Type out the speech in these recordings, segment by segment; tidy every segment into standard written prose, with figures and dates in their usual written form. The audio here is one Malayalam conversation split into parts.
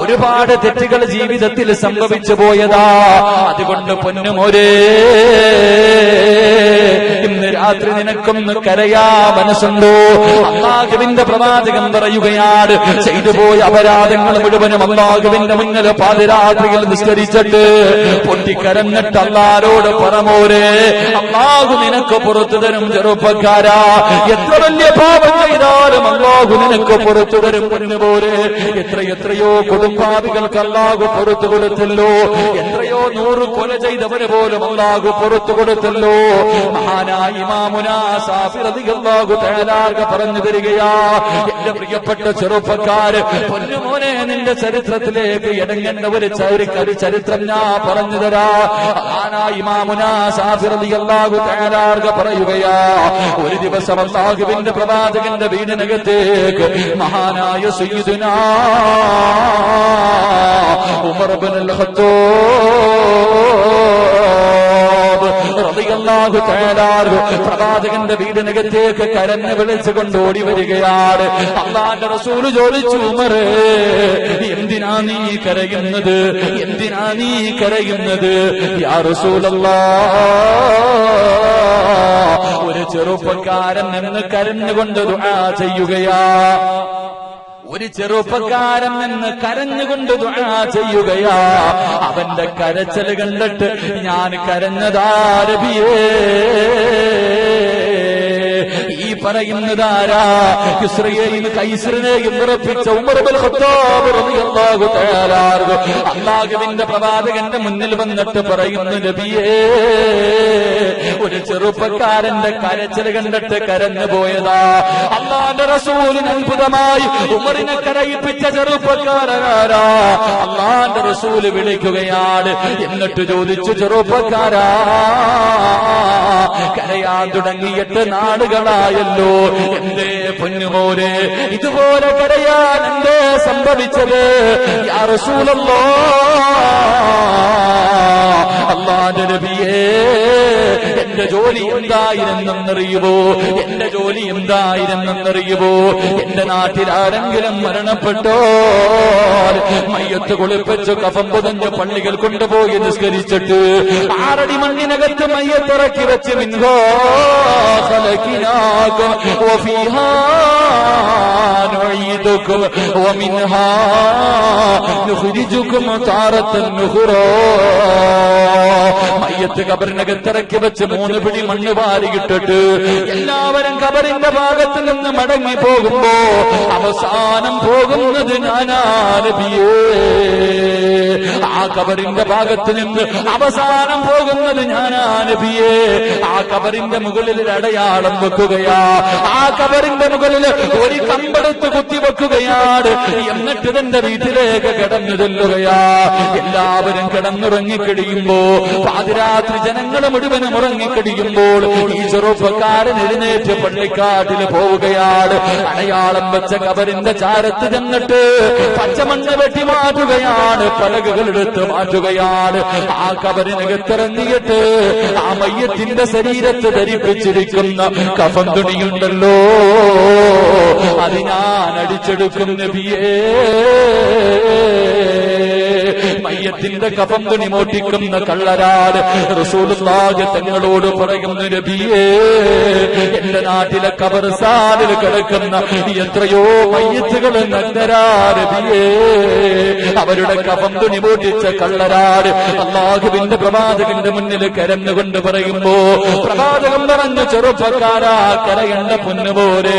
ഒരുപാട് തെറ്റുകൾ ജീവിതത്തിൽ സംഭവിച്ചു പോയതാ. അതുകൊണ്ട് പൊന്നുമോരേ, ഇന്ന് രാത്രി നിനക്കൊന്ന് കരയാ മനസ്സുണ്ടോ? അല്ലാഹുവിന്റെ പ്രവാചകൻ പറയുകയാണ്, ചെയ്തു പോയ അപരാധങ്ങൾ മുഴുവനും അല്ലാഹുവിന്റെ മുന്നിൽ പാതിരാത്രിയിൽ നിസ്കരിച്ചിട്ട് പൊട്ടിക്കരഞ്ഞിട്ട് അല്ലാഹുവോട് പറമോരെ, അല്ലാഹു നിനക്ക് പുറത്തു തരും ചെറുപ്പക്കാരാ. എത്ര വലിയ പാപം ചെയ്താലും അല്ലാഹു നിനക്ക് പുറത്തു തരും പൊന്നുപോലെ. എത്രയോ കൊടുംപാപികൾക്ക് അല്ലാഹു പുറത്തു കൊടുത്തല്ലോ. എത്രയോ 100 കൊല ചെയ്തവന് പോലും അല്ലാഹു പുറത്തു കൊടുത്തല്ലോ. മഹാനായ ഇമാമുനാ സാഫി റളിയല്ലാഹു തആല പറഞ്ഞു തരികയാ, എന്റെ പ്രിയപ്പെട്ട ചെറുപ്പക്കാര്, പൊന്നുമോനെ, നിന്റെ ചരിത്രത്തിലേക്ക് ഇടങ്ങേണ്ട ഒരു ചരിത്രം ഞാൻ പറഞ്ഞു തരാ. മഹാനായ ഇമാമുനാ സാഫി റളിയല്ലാഹു തആല പറയുകയാ, ഒരു ദിവസം അല്ലാഹുവിന്റെ പ്രവാചകന്റെ വീടിനകത്തേക്ക് മഹാനായ സയ്യിദുനാ ഉമർ ഇബ്നുൽ ഖത്താബ് റളിയല്ലാഹു തആല പ്രവാചകന്റെ വീടിനകത്തേക്ക് കരഞ്ഞു വിളിച്ചുകൊണ്ട് ഓടി വരികയാണ്. അല്ലാഹുവിന്റെ റസൂൽ ചോദിച്ചു, ഉമറേ, എന്തിനാ നീ കരയുന്നത്? എന്തിനാ നീ കരയുന്നത്? യാ റസൂലല്ലാഹ്, ഒരു ചെറുപ്പക്കാരൻ നിന്ന് കരഞ്ഞുകൊണ്ട് ദുആ ചെയ്യുകയാ. ഒരു ചെറുപ്പക്കാരൻ നിന്ന് കരഞ്ഞുകൊണ്ട് ദുആ ചെയ്യുകയാ. അവന്റെ കരച്ചൽ കണ്ടിട്ട് ഞാൻ കരഞ്ഞതാ നബിയേ. ഈ പറയുന്നതാരാ? കിസ്റയെയും കൈസറിനെയും ഉറപ്പിച്ച ഉമർ ഇബ്നുൽ ഖത്താബ് റളിയല്ലാഹു തആല അല്ലാഹുവിന്റെ പ്രവാചകന്റെ മുന്നിൽ വന്നിട്ട് പറയുന്നു, നബിയേ, ഒരു ചെറുപ്പക്കാരന്റെ കരച്ചിൽ കണ്ടിട്ട് കരഞ്ഞു പോയതാ. അല്ലാഹുവിന്റെ റസൂലിന് അത്ഭുതമായി, ഉമറിനെ കരയിപ്പിച്ച ചെറുപ്പക്കാരനാരാ? അല്ലാഹുവിന്റെ റസൂല് വിളിക്കുകയാണ്. എന്നിട്ട് ചോദിച്ചു, ചെറുപ്പക്കാരാ, കരയാൻ തുടങ്ങിയിട്ട് നാളുകളായല്ലോ, എന്തേ പൊന്നുമോനെ ഇതുപോലെ കരയാൻ എന്തേ സംഭവിച്ചത്? യാ റസൂലല്ലാഹ്, അല്ലാഹുവിന്റെ നബിയേ, എന്റെ ജോലി എന്തായിരുന്നെന്നറിയുമോ? എന്റെ ജോലി എന്തായിരുന്നെന്നറിയുമോ? എന്റെ നാട്ടിൽ ആരെങ്കിലും മരണപ്പെട്ടോ മയ്യത്ത് കുളിപ്പിച്ച് കഫം പൊതിഞ്ഞ് പള്ളികൾ കൊണ്ടുപോയി നിസ്കരിച്ചിട്ട് 6 അടി മണ്ണിനകത്ത് മയ്യത്തിറക്കി വെച്ച് മിൻഹോ ഖലഖനാകും വഫീഹാ നുഈദുകും വമിൻഹാ നുഖ്രിജുകും താറത്തൻ നുഖ്റാ. മയ്യത്ത് ഖബറിനകത്തിറക്കി വെച്ച് 3 പിടി മണ്ണ് വാരിയിട്ടിട്ട് എല്ലാവരും ഖബറിന്റെ ഭാഗത്ത് നിന്ന് മടങ്ങി പോകുമ്പോ അവസാനം പോകുന്നത് ഞാനാ നബിയേ. ആ ഖബറിന്റെ ഭാഗത്ത് നിന്ന് അവസാനം പോകുന്നത് ഞാനാ നബിയേ. ആ ഖബറിന്റെ മുകളിൽ ഒരു അടയാളം വെക്കുകയാ. ആ ഖബറിന്റെ മുകളിൽ ഒരു കമ്പെടുത്ത് കുത്തിവെക്കുകയാണ്. എന്നിട്ട് തന്റെ വീട്ടിലേക്ക് കിടന്നു ചെല്ലുകയാ. എല്ലാവരും കിടന്നുറങ്ങിക്കഴിയുമ്പോ, പാതിരാത്രി ജനങ്ങൾ മുഴുവനും ഉറങ്ങിക്കഴിയുമ്പോൾ ഈ ചെറുപ്പക്കാരൻ എഴുന്നേറ്റ് പള്ളിക്കാട്ടിൽ പോവുകയാണ്. അടയാളം വെച്ച ഖബറിന്റെ ചാരത്ത് ചെന്നിട്ട് പച്ചമണ്ണ് വെട്ടി മാറ്റുകയാണ്, പലകകൾ എടുത്ത് മാറ്റുകയാണ്. ആ ഖബറിനകത്തിറങ്ങിയിട്ട് ആ മയ്യത്തിന്റെ ശരീരത്ത് ധരിപ്പിച്ചിരിക്കുന്ന കഫൻ തുണിയുണ്ടല്ലോ, അത് ഞാൻ അടിച്ചെടുക്കും നബിയേ. മയ്യത്തിന്റെ കഫം തുണി മോട്ടിക്കുന്ന കള്ളരാട് റസൂലുള്ളാഹി തങ്ങളോട് പറയുന്നു, നബിയേ, എന്റെ നാട്ടിലെ ഖബർസ്ഥാനിൽ കിടക്കുന്ന എത്രയോ മയ്യത്തുകൾ നഗ്നരാ നബിയേ. അവരുടെ കഫം തുണി മോട്ടിച്ച കള്ളരാട് അല്ലാഹുവിന്റെ പ്രവാചകന്റെ മുന്നിൽ കരഞ്ഞുകൊണ്ട് പറയുമ്പോ പ്രവാചകൻ പറഞ്ഞു, ചെറുപ്പക്കാരാ, കരയണ്ട പൊന്നുപോലെ,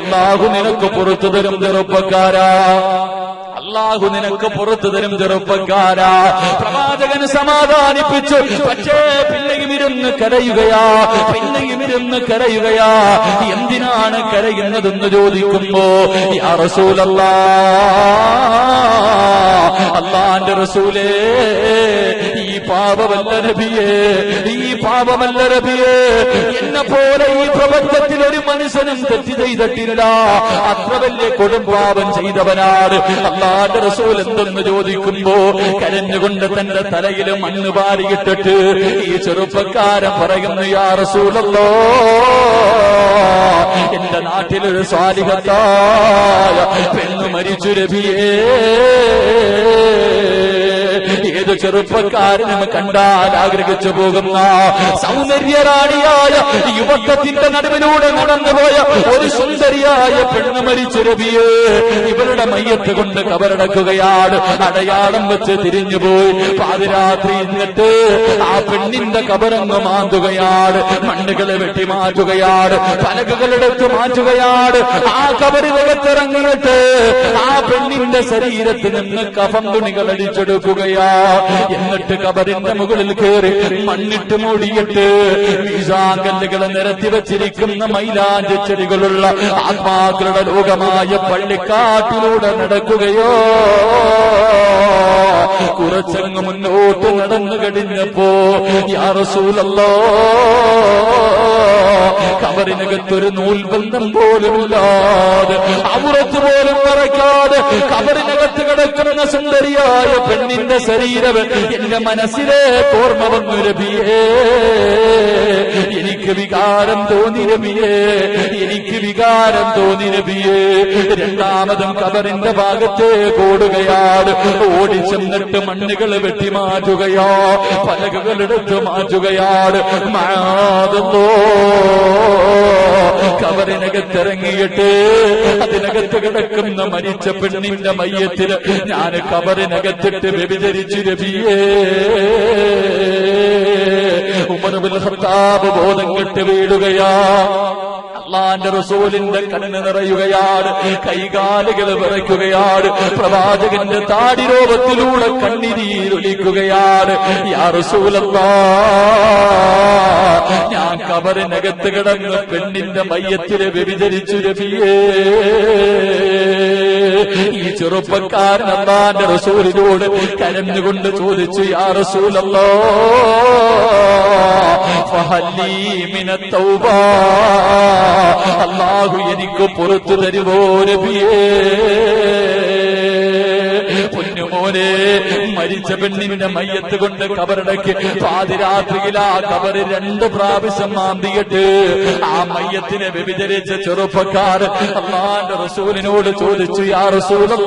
അല്ലാഹു നിനക്ക് പുറത്തു തരും ചെറുപ്പക്കാരാ. അല്ലാഹു നിനക്ക് പുറത്തു തരും ചെറുപ്പക്കാരാ. പ്രവാചകന് സമാധാനിപ്പിച്ചു. പക്ഷേ പിന്നെയും ഇരുന്ന് കരയുകയാ, പിന്നെയും ഇരുന്ന് കരയുകയാ. എന്തിനാണ് കരയുന്നതെന്ന് ചോദിക്കുമ്പോ, യാ റസൂലല്ലാഹ്, അല്ലാഹുവിന്റെ റസൂലേ, ഈ പാപമല്ല നബിയേ, ഈ പാപമല്ല നബിയേ. എന്നെ പോലെ ഈ പ്രപഞ്ചത്തിൽ ഒരു മനുഷ്യനും തെറ്റ് ചെയ്തിട്ടില്ല. അത്ര വലിയ കൊടുംപാപം ചെയ്തവനാണ്. അല്ലാഹുവിന്റെ റസൂൽ എന്തെന്ന് ചോദിക്കുമ്പോ കരഞ്ഞുകൊണ്ട് തന്റെ തലയിൽ മണ്ണ് വാരിയിട്ടിട്ട് ഈ ചെറുപ്പക്കാരൻ പറയുന്നു, യാ റസൂലല്ലാഹ്, എന്റെ നാട്ടിലൊരു സ്വാലിഹത്തായ പെണ്ണ് മരിച്ചു നബിയേ. ഏത് ചെറുപ്പക്കാരനും കണ്ടാൽ ആഗ്രഹിച്ചു പോകുന്ന സൗന്ദര്യറാണിയായ യുവത്വത്തിന്റെ നടുവിലൂടെ നടന്നുപോയ ഒരു സുന്ദരിയായ പെണ്ണ് മരിച്ചു നബിയേ. ഇവരുടെ മയ്യത്ത് കൊണ്ട് കബറടക്കുകയാണ്. അടയാളം വെച്ച് തിരിഞ്ഞുപോയി. പാതിരാത്രി എന്നിട്ട് ആ പെണ്ണിന്റെ കബറങ്ങ് മാന്തുകയാണ്. മണ്ണുകളെ വെട്ടി മാറ്റുകയാണ്. പലകകളെടുത്ത് മാറ്റുകയാണ്. ആ കബറിനകത്തിറങ്ങിയിട്ട് ആ പെണ്ണിന്റെ ശരീരത്തിൽ നിന്ന് കഫം തുണികൾ അടിച്ചെടുക്കുകയാ. എന്നിട്ട് കബറിന്റെ മുകളിൽ കയറി മണ്ണിട്ട് മൂടിയിട്ട് മീസാങ്കല്ലുകളെ നിരത്തി വച്ചിരിക്കുന്ന മൈലാഞ്ചി ചെടികളുള്ള ആത്മാക്കളുടെ ലോകമായ പള്ളിക്കാട്ടിലൂടെ നടക്കുകയോ. കുറച്ചങ്ങ് മുന്നോട്ട് നടന്നു കഴിഞ്ഞപ്പോ യാ റസൂലല്ലാഹ്, കബറിനകത്തൊരു നൂൽബന്ധം പോലുമില്ലാതെ ഔറത്ത് പോലും മറയ്ക്കാതെ കബറിനകത്ത് കിടക്കുന്ന സുന്ദരിയായ പെണ്ണിന്റെ ശരീരം എന്റെ മനസ്സിലെ ഓർമ്മ വന്നു നബിയേ. എനിക്ക് വികാരം തോന്നി നബിയേ, എനിക്ക് വികാരം തോന്നി നബിയേ. രണ്ടാമതും കബറിന്റെ ഭാഗത്തേക്ക് ഓടുകയാണ്. ഓടിച്ചെന്നിട്ട് മണ്ണുകൾ വെട്ടി മാറ്റുകയാ, പലകകളെടുത്ത് മാറ്റുകയാണ്. മാതല്ലോ കബറിനകത്തിറങ്ങിയിട്ട് അതിനകത്ത് കിടക്കുന്ന മരിച്ച പെണ്ണിന്റെ മയ്യത്തിന് ഞാൻ കബറിനകത്തിട്ട് വ്യഭിചരിച്ചു നബിയേ. ഉമർ ഇബ്നുൽ ഖത്താബ് ബോധം കെട്ട് വീഴുകയാ. അല്ലാഹുവിന്റെ റസൂലിന്റെ കണ്ണ് നിറയുകയാണ്. കൈകാലുകൾ വിറയ്ക്കുകയാണ്. പ്രവാചകന്റെ താടിരോപത്തിലൂടെ കണ്ണീരൊലിക്കുകയാണ്. യാ റസൂലല്ലാഹ്, ഞാൻ കബറിനകത്ത് കിടന്ന് പെണ്ണിന്റെ മയ്യത്തിലെ വ്യഭിചരിച്ചു നബിയേ. ഈ ചെറുപ്പക്കാരൻ അല്ലാഹുവിന്റെ റസൂലിനോട് കരഞ്ഞുകൊണ്ട് ചോദിച്ചു, യാ റസൂലല്ലാഹ്, ഫഹല്ലീ മിനത് തൗബ, അല്ലാഹു എനിക്ക് പുറത്തു തരുവോ നബിയേ. പൊന്നുമോനെ, മരിച്ച പെണ്ണിന്റെ മയ്യത്ത് കൊണ്ട് കബറടക്കി പാതിരാത്രിയിൽ ആ കബറ് 2 പ്രാവശ്യം മാന്തിയിട്ട് ആ മയ്യത്തിനെ വ്യഭിചരിച്ച ചെറുപ്പക്കാരൻ അല്ലാഹുവിന്റെ റസൂലിനോട് ചോദിച്ചു, യാ റസൂലല്ലാഹ്,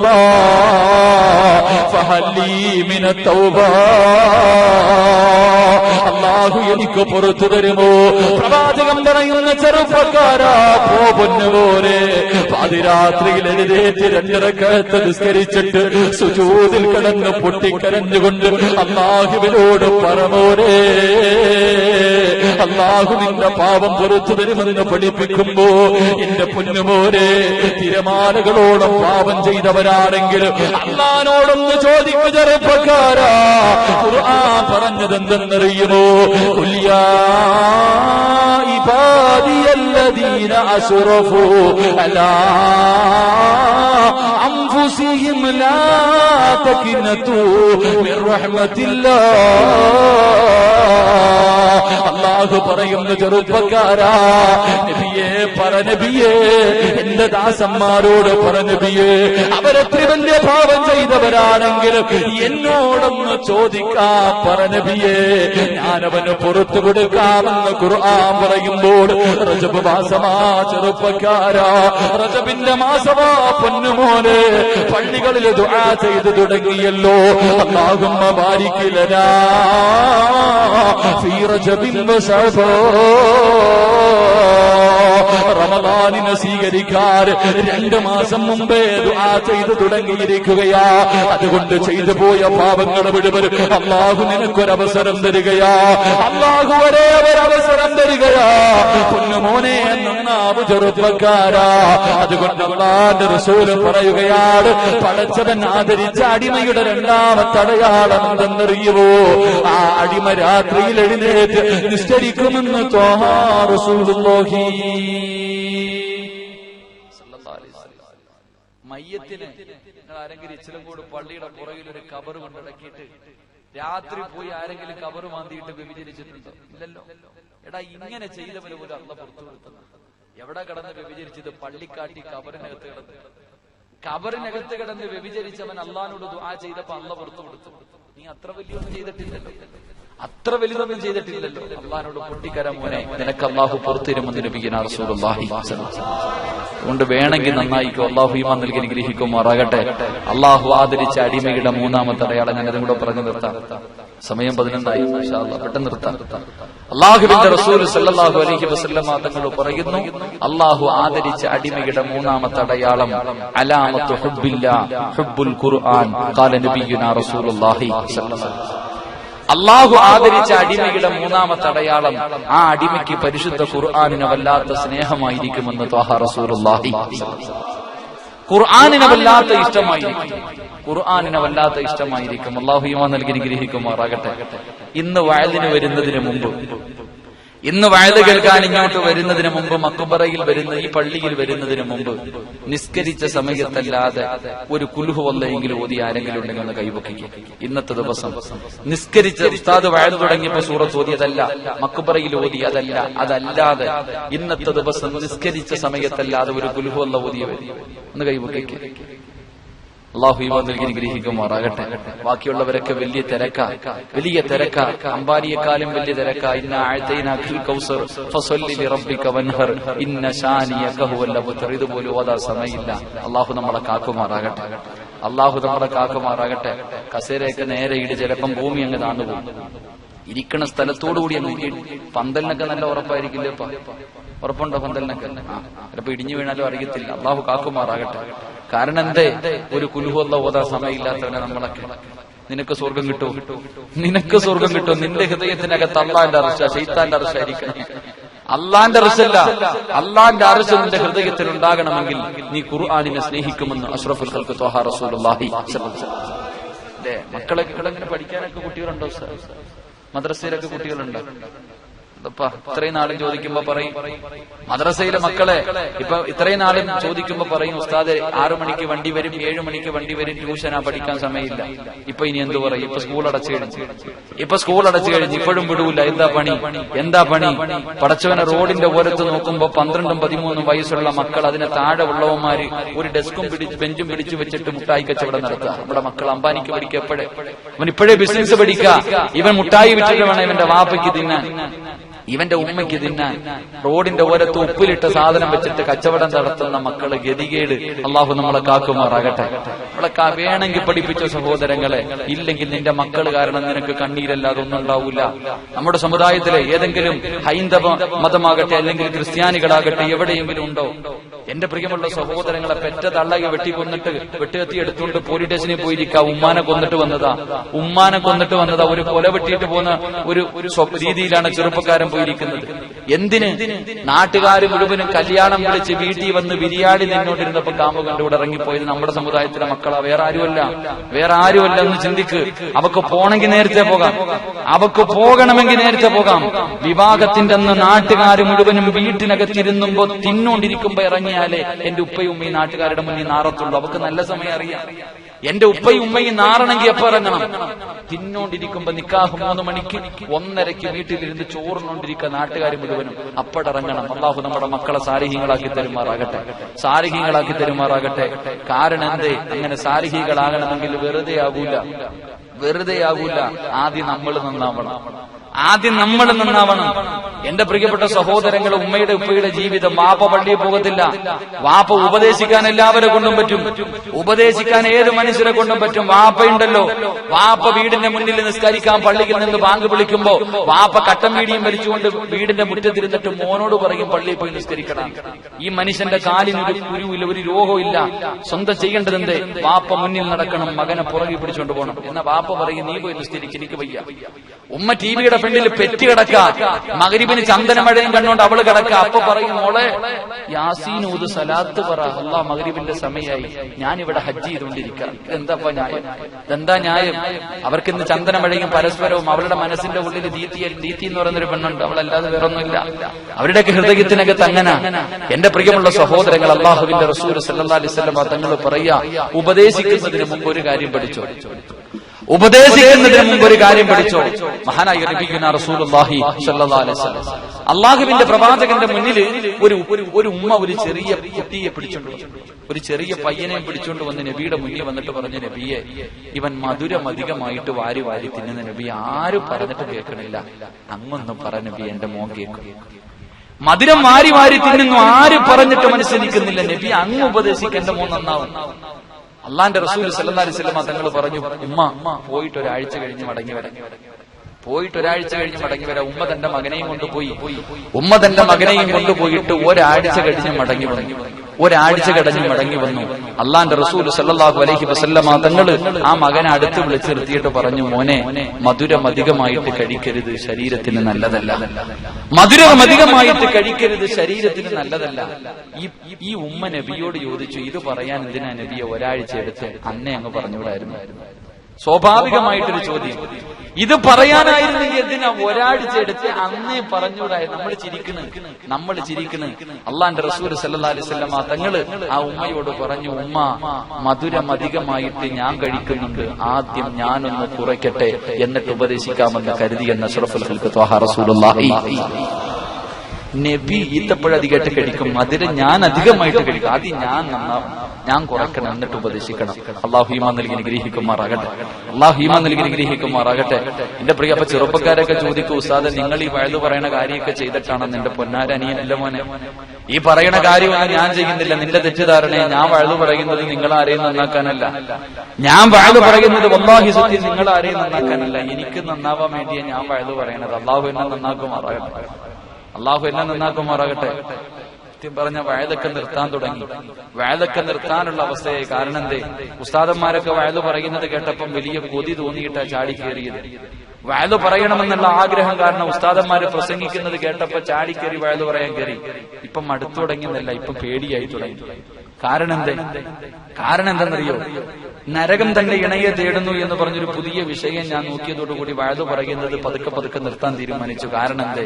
ഫഹല്ലീ മിനത് തൗബ, അല്ലാഹു എനിക്ക് പുറത്തു തരുമോ? പ്രവാചകൻ പറയുന്ന ചെറുപ്പക്കാരാ, പോ പൊന്നുപോലെ. പാതിരാത്രിയിൽ എഴുന്നേറ്റ് 2 റക്അത്ത് നിസ്കരിച്ചിട്ട് സുജൂദിൽ കിടന്ന് പൊട്ടിക്കരഞ്ഞുകൊണ്ട് അല്ലാഹുവിനോട് പറമോനെ, അല്ലാഹു നിന്റെ പാപം പുറത്തു തരുമെന്ന് പഠിപ്പിക്കുമ്പോ എന്റെ പൊന്നുമോനെ, തിരമാലകളോളം പാപം ചെയ്തവരാണെങ്കിൽ അല്ലാഹുവിനോടൊന്ന് ചോദിക്കു ചെറുപ്പക്കാരാ. ഖുർആൻ പറഞ്ഞതെന്തെന്നറിയുമോ? ഖുൽ യാ ഇബാദിയല്ലദീന അസ്റഫു അലാ അൻഫുസിഹിം ലാ തഖ്നതു മിർ റഹ്മത്തില്ലാഹ്. അല്ലാഹു പറയുന്ന ചെറുപ്പക്കാരാ, നബിയേ പറ നബിയേ, എന്റെ ദാസന്മാരോട് പറ നബിയേ, അവരെത്ര വലിയ പാപം ചെയ്തവരാണെങ്കിലും എന്നോടൊന്ന് ചോദിക്കാൻ പറ നബിയേ, ഞാനവന് പുറത്തു കൊടുക്കാമെന്ന് ഖുർആൻ പറയുമ്പോൾ റജബ് മാസമാ ചെറുപ്പക്കാരാ, റജബിന്റെ മാസമാ പൊന്നുമോനെ. പള്ളികളിൽ ദുആ ചെയ്തു തുടങ്ങിയല്ലോ. അല്ലാഹുമ്മ ബാരിക് ലനാ ഫീ റജബിൻ വശഅബാൻ. റമദാനിനെ സ്വീകരിക്കാൻ 2 മാസം മുമ്പേ ദുആ ചെയ്തു തുടങ്ങിയിരിക്കുകയാ. അതുകൊണ്ട് ചെയ്തു പോയ പാപങ്ങൾ മുഴുവൻ അല്ലാഹു നിനക്കൊരവസരം തരികയാ. അല്ലാഹു ഒരേ ഒരവസരം തരികയാ. പൊന്നുമോനെ, നന്നാവു ചെറുപ്പക്കാരാ. അതുകൊണ്ട് അല്ലാഹുവിന്റെ റസൂൽ പറയുകയാണ്, പടച്ചവൻ ആദരിച്ച അടിമയുടെ 2ാമത്തെ അടയാളം എന്തെന്നറിയുമോ? ആ അടിമ രാത്രിയിൽ എഴുന്നേറ്റ് നിസ്കരിക്കുമെന്ന് ത്വാഹ റസൂലുള്ളാഹി. മയ്യത്തിന് നിങ്ങൾ ആരെങ്കിലും ഇച്ചിലങ്കോട് പള്ളിയുടെ പുറകിൽ ഒരു കബർ കൊണ്ടിടക്കിയിട്ട് രാത്രി പോയി ആരെങ്കിലും കബർ മാന്തിയിട്ട് വ്യഭിചരിച്ചിട്ടുണ്ടോ? ഇല്ലല്ലോ. എടാ, ഇങ്ങനെ ചെയ്തവന് പോലും അള്ള പുറത്തു കൊടുത്തത്. എവിടെ കിടന്ന് വ്യഭിചരിച്ചത്? പള്ളിക്കാട്ടി കബറിനകത്ത് കിടന്ന്. കബറിനകത്ത് കിടന്ന് വ്യഭിചരിച്ചവൻ അള്ളാഹിനോട് ദുആ ചെയ്തപ്പോ അള്ള പുറത്തു കൊടുത്തു. നീ അത്ര വലിയൊന്നും ചെയ്തിട്ടില്ലല്ലോ. അത്ര വലുതൊന്നും ചെയ്തിട്ടില്ലല്ലോ. അള്ളാഹിനോട് പൊട്ടിക്കര മോനെ, നിനക്ക് അള്ളാഹു പുറത്തിരുമെന്ന് നബിയുനാ റസൂലുള്ളാഹി സ്വല്ലല്ലാഹു അലൈഹി വസല്ലം. അതുകൊണ്ട് വേണമെങ്കിൽ നന്നായിക്കോ. അള്ളാഹു ഈമാൻ നൽകി അനുഗ്രഹിക്കുമാറാകട്ടെ. അള്ളാഹു ആദരിച്ച അടിമയുടെ മൂന്നാമത്തെ അടയാളം ഞാൻ അതും കൂടെ പറഞ്ഞു നിർത്താം. സമയം 11 ഇൻഷാ അല്ലാഹ്, പെട്ടെന്ന് നിർത്താം. അള്ളാഹുവിന്റെ റസൂൽ സല്ലല്ലാഹു അലൈഹി വസല്ലം തങ്ങൾ പറയുന്നു, അള്ളാഹു ആദരിച്ച അടിമയുടെ മൂന്നാമത്തെ അടയാളം അലാമത്തു ഹുബ്ബില്ലാഹ് ഹുബ്ബുൽ ഖുർആൻ ഖാല നബിയുനാ റസൂലുള്ളാഹി സ്വല്ലല്ലാഹു അലൈഹി വസല്ലം. അള്ളാഹു ആദരിച്ച അടിമയുടെ മൂന്നാമത്തെ അടയാളം ആ അടിമയ്ക്ക് പരിശുദ്ധ ഖുർആനിനെ വല്ലാത്ത സ്നേഹമായിരിക്കുമെന്ന് ത്വാഹ റസൂലുള്ളാഹി. ഖുർആനിനെ വല്ലാത്ത ഇഷ്ടമായിരിക്കും, ഖുർആനിനെ വല്ലാത്ത ഇഷ്ടമായിരിക്കും. അള്ളാഹു ഈമാൻ നൽകി അനുഗ്രഹിക്കുമാറാകട്ടെ. ഇന്ന് വഅലിന് വരുന്നതിന് മുമ്പ്, ഇന്ന് വഅല് കേൾക്കാൻ ഇങ്ങോട്ട് വരുന്നതിന് മുമ്പ്, മക്ബറയിൽ വരുന്ന ഈ പള്ളിയിൽ വരുന്നതിന് മുമ്പ് നിസ്കരിച്ച സമയത്തല്ലാതെ ഒരു കുൽഹു വല്ലയെങ്കിലും ഓതി ആരെങ്കിലും ഉണ്ടെങ്കിൽ ഒന്ന് കൈവക്കുക. ഇന്നത്തെ ദിവസം നിസ്കരിച്ച ഉസ്താദ് വഅല് തുടങ്ങിയപ്പോ സൂറത്ത് ഓതിയതല്ല, മക്ബറയിൽ ഓതി അതല്ല, അതല്ലാതെ ഇന്നത്തെ ദിവസം നിസ്കരിച്ച സമയത്തല്ലാതെ ഒരു കുൽഹു വല്ല ഓതിയവർ ഒന്ന് കൈവക്കുക. അള്ളാഹു ഈമാൻ നൽകി അനുഗ്രഹിക്കുമാറാകട്ടെ. ബാക്കിയുള്ളവരൊക്കെ വലിയ തിരക്ക, അമ്പാരിയെക്കാളും വലിയ തിരക്ക. ഇന്ന അഅ്തൈനാകൽ കൗസർ ഫസല്ലി ലിറബ്ബിക വൻഹർ ഇന്ന ശാനിയക ഹുവൽ അബ്തർ. ഇതുപോലും ഓതാ സമയമില്ല. അള്ളാഹു നമ്മളെ കാക്കുമാറാകട്ടെ. അള്ളാഹു നമ്മളെ കാക്കുമാറാകട്ടെ. കസേരയൊക്കെ നേരെ ഇടി, ചിലപ്പം ഭൂമി അങ്ങ് താണ്ടുപോകും. ഇരിക്കണ സ്ഥലത്തോടുകൂടി അങ്ങ് പന്തലിനൊക്കെ നല്ല ഉറപ്പായിരിക്കില്ലപ്പ. ഉറപ്പുണ്ടോ പന്തലിനൊക്കെ? ചിലപ്പോ ഇടിഞ്ഞു വീണാലും അറിയത്തില്ല. അള്ളാഹു കാക്കുമാറാകട്ടെ. കാരണം എന്തേ, ഒരു കുൽഹുവല്ല ഓതാ സമയമില്ലാത്തവനെ നമ്മളൊക്കെ. നിനക്ക് സ്വർഗം കിട്ടും, നിനക്ക് സ്വർഗം കിട്ടും. നിന്റെ ഹൃദയത്തിനകത്ത് അള്ളാന്റെ അർശ, ശൈത്താന്റെ അർശായിരിക്കണം. അള്ളാന്റെ അർശല്ല, അള്ളാന്റെ അർശ നിന്റെ ഹൃദയത്തിൽ ഉണ്ടാകണമെങ്കിൽ നീ ഖുർആനിനെ സ്നേഹിക്കുമെന്ന് അഷ്റഫുൽ ഖൽഖ് ത്വാഹ റസൂലുള്ളാഹി സ്വല്ലല്ലാഹു അലൈഹി വസല്ലം. മക്കളൊക്കെ ഇങ്ങനെ പഠിക്കാനൊക്കെ കുട്ടികളുണ്ടോ? മദ്രസയിലൊക്കെ കുട്ടികളുണ്ടോ? ഇത്രയും നാളും ചോദിക്കുമ്പോ പറയും മദ്രസയിലെ മക്കളെ, ഇപ്പൊ ഇത്രയും നാളും ചോദിക്കുമ്പോ പറയും ഉസ്താദ് 6 മണിക്ക് വണ്ടി വരും, 7 മണിക്ക് വണ്ടി വരും, ട്യൂഷനാ, പഠിക്കാൻ സമയമില്ല. ഇപ്പൊ ഇനി എന്തു പറയും? ഇപ്പൊ സ്കൂൾ അടച്ചു കഴിഞ്ഞു, ഇപ്പോഴും വിടൂല. എന്താ പണി? പടച്ചവനെ റോഡിന്റെ ഓരത്ത് നോക്കുമ്പോ 12ഉം 13ഉം വയസ്സുള്ള മക്കൾ, അതിന് താഴെ ഉള്ളവന്മാര് ഒരു ഡെസ്കും ബെഞ്ചും പിടിച്ചു വെച്ചിട്ട് മുട്ടായി കച്ചവടം നടത്തുക. നമ്മുടെ മക്കൾ അംബാനിക്ക് പഠിക്കുക, ഇവൻ ഇപ്പോഴേ ബിസിനസ് പഠിക്കുക. ഇവൻ മുട്ടായി വിറ്റിട്ട് വേണം ഇവന്റെ വാപ്പയ്ക്ക് തിന്നാൻ, ഇവന്റെ ഉമ്മയ്ക്ക് തിന്നാൻ. റോഡിന്റെ ഓരത്ത് ഉപ്പിലിട്ട സാധനം വെച്ചിട്ട് കച്ചവടം നടത്തുന്ന മക്കള് ഗതികേട്. അള്ളാഹു നമ്മളെ കാക്കുമാറാകട്ടെ. നമ്മളെ വേണമെങ്കിൽ പഠിപ്പിച്ച സഹോദരങ്ങളെ, ഇല്ലെങ്കിൽ നിന്റെ മക്കള് കാരണം നിനക്ക് കണ്ണീരല്ലാതെ ഒന്നും ഉണ്ടാവൂല. നമ്മുടെ സമുദായത്തിലെ ഏതെങ്കിലും ഹൈന്ദവ മതമാകട്ടെ അല്ലെങ്കിൽ ക്രിസ്ത്യാനികളാകട്ടെ എവിടെയെങ്കിലും ഉണ്ടോ? എന്റെ പ്രിയമുള്ള സഹോദരങ്ങളെ, പെറ്റ തള്ളയെ വെട്ടിക്കൊന്നിട്ട് വെട്ടുകത്തി എടുത്തുകൊണ്ട് പോലീസ് സ്റ്റേഷനിൽ പോയിരിക്കുക. ഉമ്മാനെ കൊന്നിട്ട് വന്നതാ. ഒരു കൊല വെട്ടിയിട്ട് പോകുന്ന ഒരു രീതിയിലാണ് ചെറുപ്പക്കാരൻ പോയിരിക്കുന്നത്. എന്തിന്? നാട്ടുകാർ മുഴുവനും കല്യാണം വിളിച്ച് വീട്ടിൽ വന്ന് ബിരിയാണി നിന്നോണ്ടിരുന്നപ്പോ കാമുകന്റെ കൂടെ ഇറങ്ങിപ്പോയത് നമ്മുടെ സമുദായത്തിലെ മക്കളാ, വേറെ ആരുമല്ല എന്ന് ചിന്തിക്ക്. അവക്ക് പോണെങ്കിൽ നേരത്തെ പോകാം, അവക്ക് പോകണമെങ്കിൽ നേരത്തെ പോകാം. വിവാഹത്തിന്റെ അന്ന് നാട്ടുകാർ മുഴുവനും വീട്ടിനകത്തിരുന്നുമ്പോ തിന്നോണ്ടിരിക്കുമ്പോ ഇറങ്ങിയാലേ എന്റെ ഉപ്പയും ഉമ്മയും നാട്ടുകാരുടെ മുന്നിൽ നാറത്തുള്ളൂ. അവക്ക് നല്ല സമയം അറിയാം. എന്റെ ഉപ്പയും ഉമ്മയും നാറണമെങ്കിൽ എപ്പോ ഇറങ്ങണം? തിന്നോണ്ടിരിക്കുമ്പോ നിക്കാഹ് 3 മണിക്ക് 1:30 വീട്ടിലിരുന്ന് ചോറിനോണ്ടിരിക്കുക നാട്ടുകാർ മുഴുവനും അപ്പടിറങ്ങണം. അള്ളാഹു നമ്മുടെ മക്കളെ സാരിഹീങ്ങളാക്കി തരുമാറാകട്ടെ. കാരണം എന്തേ? അങ്ങനെ സാരിഹീകളാകണമെങ്കിൽ വെറുതെ ആകൂല. ആദ്യം നമ്മൾ നന്നാവണം. എന്റെ പ്രിയപ്പെട്ട സഹോദരങ്ങൾ, ഉമ്മയുടെ ഉപ്പയുടെ ജീവിതം. വാപ്പ പള്ളിയിൽ പോകത്തില്ല, വാപ്പ ഉപദേശിക്കാൻ എല്ലാവരെ കൊണ്ടും പറ്റും, ഉപദേശിക്കാൻ ഏത് മനുഷ്യരെ കൊണ്ടും പറ്റും. വാപ്പയുണ്ടല്ലോ, വാപ്പ വീടിന്റെ മുന്നിൽ നിസ്കരിക്കാൻ പള്ളിയിൽ നിന്ന് ബാങ്ക് വിളിക്കുമ്പോ വാപ്പ കട്ടൻ വീടിയും വലിച്ചുകൊണ്ട് വീടിന്റെ മുറ്റത്തിരുന്നിട്ട് മോനോട് പറയും പള്ളിയിൽ പോയി നിസ്കരിക്കണം. ഈ മനുഷ്യന്റെ കാലിനൊരു കുരുവില്ല, ഒരു രോഗമില്ല. സ്വന്തം ചെയ്യേണ്ടതെന്തേ? വാപ്പ മുന്നിൽ നടക്കണം, മകനെ പുറകെ പിടിച്ചുകൊണ്ട് പോകണം. എന്നാ വാപ്പ പറയും നീ പോയി നിസ്കരിക്ക്, എനിക്ക് വയ്യ. ഉമ്മ ടിവിയുടെ ഫ്രണ്ടിൽ പെറ്റി കിടക്ക, മഗ്രിബിന് ചന്ദനമഴയും കണ്ടുകൊണ്ട് അവള് കിടക്ക. അപ്പൊ പറയും മോളെ യാസീൻ ഊത്, സലാത്ത് പറ, അല്ലാഹ് മഗ്രിബിന്റെ സമയമായി, ഞാനിവിടെ ഹജ്ജ് ചെയ്തുകൊണ്ടിരിക്കാം. ഇതെന്താ ന്യായം? അവർക്ക് ഇന്ന് ചന്ദനമഴയും പരസ്പരവും. അവളുടെ മനസ്സിന്റെ ഉള്ളിൽ ദീത്തി എന്ന് പറയുന്നൊരു പെണ്ണുണ്ട്, അവളല്ലാതെ വേറൊന്നുമില്ല. അവരുടെയൊക്കെ ഹൃദയത്തിനകത്ത് അങ്ങനെ. എന്റെ പ്രിയമുള്ള സഹോദരങ്ങൾ, അല്ലാഹുവിന്റെ റസൂൽ സല്ലല്ലാഹു അലൈഹി വസല്ലം തങ്ങൾ പറയാ, ഉപദേശിക്കുന്നതിന് മുമ്പ് ഒരു കാര്യം പഠിച്ചോ. ഉപദേശിക്കുന്നതിന് മുമ്പ് ഒരു കാര്യം പഠിച്ചോ. മഹാനായ നബിയുനാ റസൂലുള്ളാഹി സ്വല്ലല്ലാഹു അലൈഹി വസല്ലം അള്ളാഹുവിന്റെ പ്രവാചകന്റെ മുന്നിൽ ഒരു ഉമ്മ ഒരു ചെറിയ കുട്ടിയെ പിടിച്ചോണ്ട് ഒരു ചെറിയ പയ്യനെ പിടിച്ചോണ്ട് വന്ന് നബിയുടെ മുന്നിൽ വന്നിട്ട് പറഞ്ഞു, നബിയെ, ഇവൻ മധുരമധികമായിട്ട് വാരി വാരി തിന്നുന്ന നബി, ആരും പറഞ്ഞിട്ട് കേൾക്കണില്ല, അങ്ങൊന്നും പറ നബി, എന്റെ മോൻ കേൾക്കും. മധുരം വാരി വാരി തിന്നുന്നു, ആരും പറഞ്ഞിട്ട് മനസ്സിലിക്കുന്നില്ല നബി, അങ്ങ് ഉപദേശിക്ക്, എന്റെ മോൻ നന്നാവും. അള്ളാന്റെ റസൂൽ സല്ലല്ലാഹു അലൈഹി വസല്ലം തങ്ങൾ പറഞ്ഞു, ഉമ്മ പോയിട്ട് ഒരാഴ്ച കഴിഞ്ഞ് മടങ്ങി വരാം. ഉമ്മ തന്റെ മകനെയും കൊണ്ടുപോയിട്ട് ഒരാഴ്ച കഴിഞ്ഞ് മടങ്ങി വന്നു. അള്ളാന്റെ റസൂൽ സല്ലല്ലാഹു അലൈഹി വസല്ലം തങ്ങൾ ആ മകനെ അടുത്ത് വിളിച്ച് നിർത്തിയിട്ട് പറഞ്ഞു, മോനെ, മധുരം അധികമായിട്ട് കഴിക്കരുത്, ശരീരത്തിന് നല്ലതല്ല. മധുരമധികമായിട്ട് കഴിക്കരുത്, ശരീരത്തിന് നല്ലതല്ല. ഈ ഉമ്മ നബിയോട് ചോദിച്ചു, ഇത് പറയാൻ എന്തിനാ നബിയെ ഒരാഴ്ച എടുത്ത്? അന്നേ അങ്ങ് പറഞ്ഞുകൂടായിരുന്നു? സ്വാഭാവികമായിട്ടൊരു ചോദ്യം. ഇത് പറയാനായിരുന്നെങ്കിൽ എന്തിനാ ഒരാഴ്ച എടുത്ത് അന്നേ പറഞ്ഞുകൂടായിരുന്നു? നമ്മൾ ചിരിക്കണ്. അള്ളാന്റെ റസൂൽ സല്ലല്ലാഹു അലൈഹി വസല്ലം തങ്ങള് ആ ഉമ്മയോട് പറഞ്ഞു, ഉമ്മ, മധുരം അധികമായിട്ട് ഞാൻ കഴിക്കുന്നുണ്ട്, ആദ്യം ഞാനൊന്ന് കുറയ്ക്കട്ടെ, എന്നിട്ട് ഉപദേശിക്കാമെന്ന് കരുതിയെന്ന് അഷ്റഫുൽ ഖൽഖ് ത്വാഹ റസൂലുള്ളാഹി. നബി ഈത്തപ്പഴധികമായിട്ട് കഴിക്കും, മധുരം ഞാൻ അധികമായിട്ട് കഴിക്കും, ആദ്യം ഞാൻ കുറയ്ക്കണം, എന്നിട്ട് ഉപദേശിക്കണം. അള്ളാഹു ഈമാൻ നൽകി അനുഗ്രഹിക്കുമാറാകട്ടെ. എന്റെ പ്രിയ അപ്പൊ ചെറുപ്പക്കാരൊക്കെ ചോദിക്കും, ഉസ്താദ്, നിങ്ങൾ ഈ വയലു പറയണ കാര്യമൊക്കെ ചെയ്തിട്ടാണെന്ന്? എന്റെ പൊന്നാരനിയനല്ല മോനെ, ഈ പറയണ കാര്യമൊന്നും ഞാൻ ചെയ്യുന്നില്ല. നിന്റെ തെറ്റിദ്ധാരണയെ ഞാൻ വയലു പറയുന്നത് നിങ്ങളാരെയും നന്നാക്കാനല്ല. ഞാൻ വയലു പറയുന്നത് വല്ലാഹി സത്യം നിങ്ങളാരെയും നന്നാക്കാനല്ല, എനിക്ക് നന്നാവാൻ വേണ്ടിയാ ഞാൻ വയലു പറയണത്. അള്ളാഹു എന്നെ നന്നാക്കുമാറാകട്ടെ. സത്യം പറഞ്ഞ വയലൊക്കെ നിർത്താൻ തുടങ്ങി. വയലൊക്കെ നിർത്താനുള്ള അവസ്ഥയായി. കാരണം എന്തേ? ഉസ്താദന്മാരൊക്കെ വയലു പറയുന്നത് കേട്ടപ്പം വലിയ കൊതി തോന്നിയിട്ടാ ചാടിക്കേറിയത്. വയലു പറയണമെന്നുള്ള ആഗ്രഹം കാരണം ഉസ്താദന്മാര് പ്രസംഗിക്കുന്നത് കേട്ടപ്പോ ചാടിക്കേറി വയലു പറയാൻ കയറി. ഇപ്പം അടുത്തു തുടങ്ങിയെന്നല്ല, ഇപ്പം പേടിയായി തുടങ്ങി. കാരണം എന്തെന്നറിയോ? നരകം തന്നെ ഇണയെ തേടുന്നു എന്ന് പറഞ്ഞൊരു പുതിയ വിഷയം ഞാൻ നോക്കിയതോടുകൂടി വയലു പറയുന്നത് പതുക്കെ നിർത്താൻ തീരുമാനിച്ചു. കാരണം എന്തേ?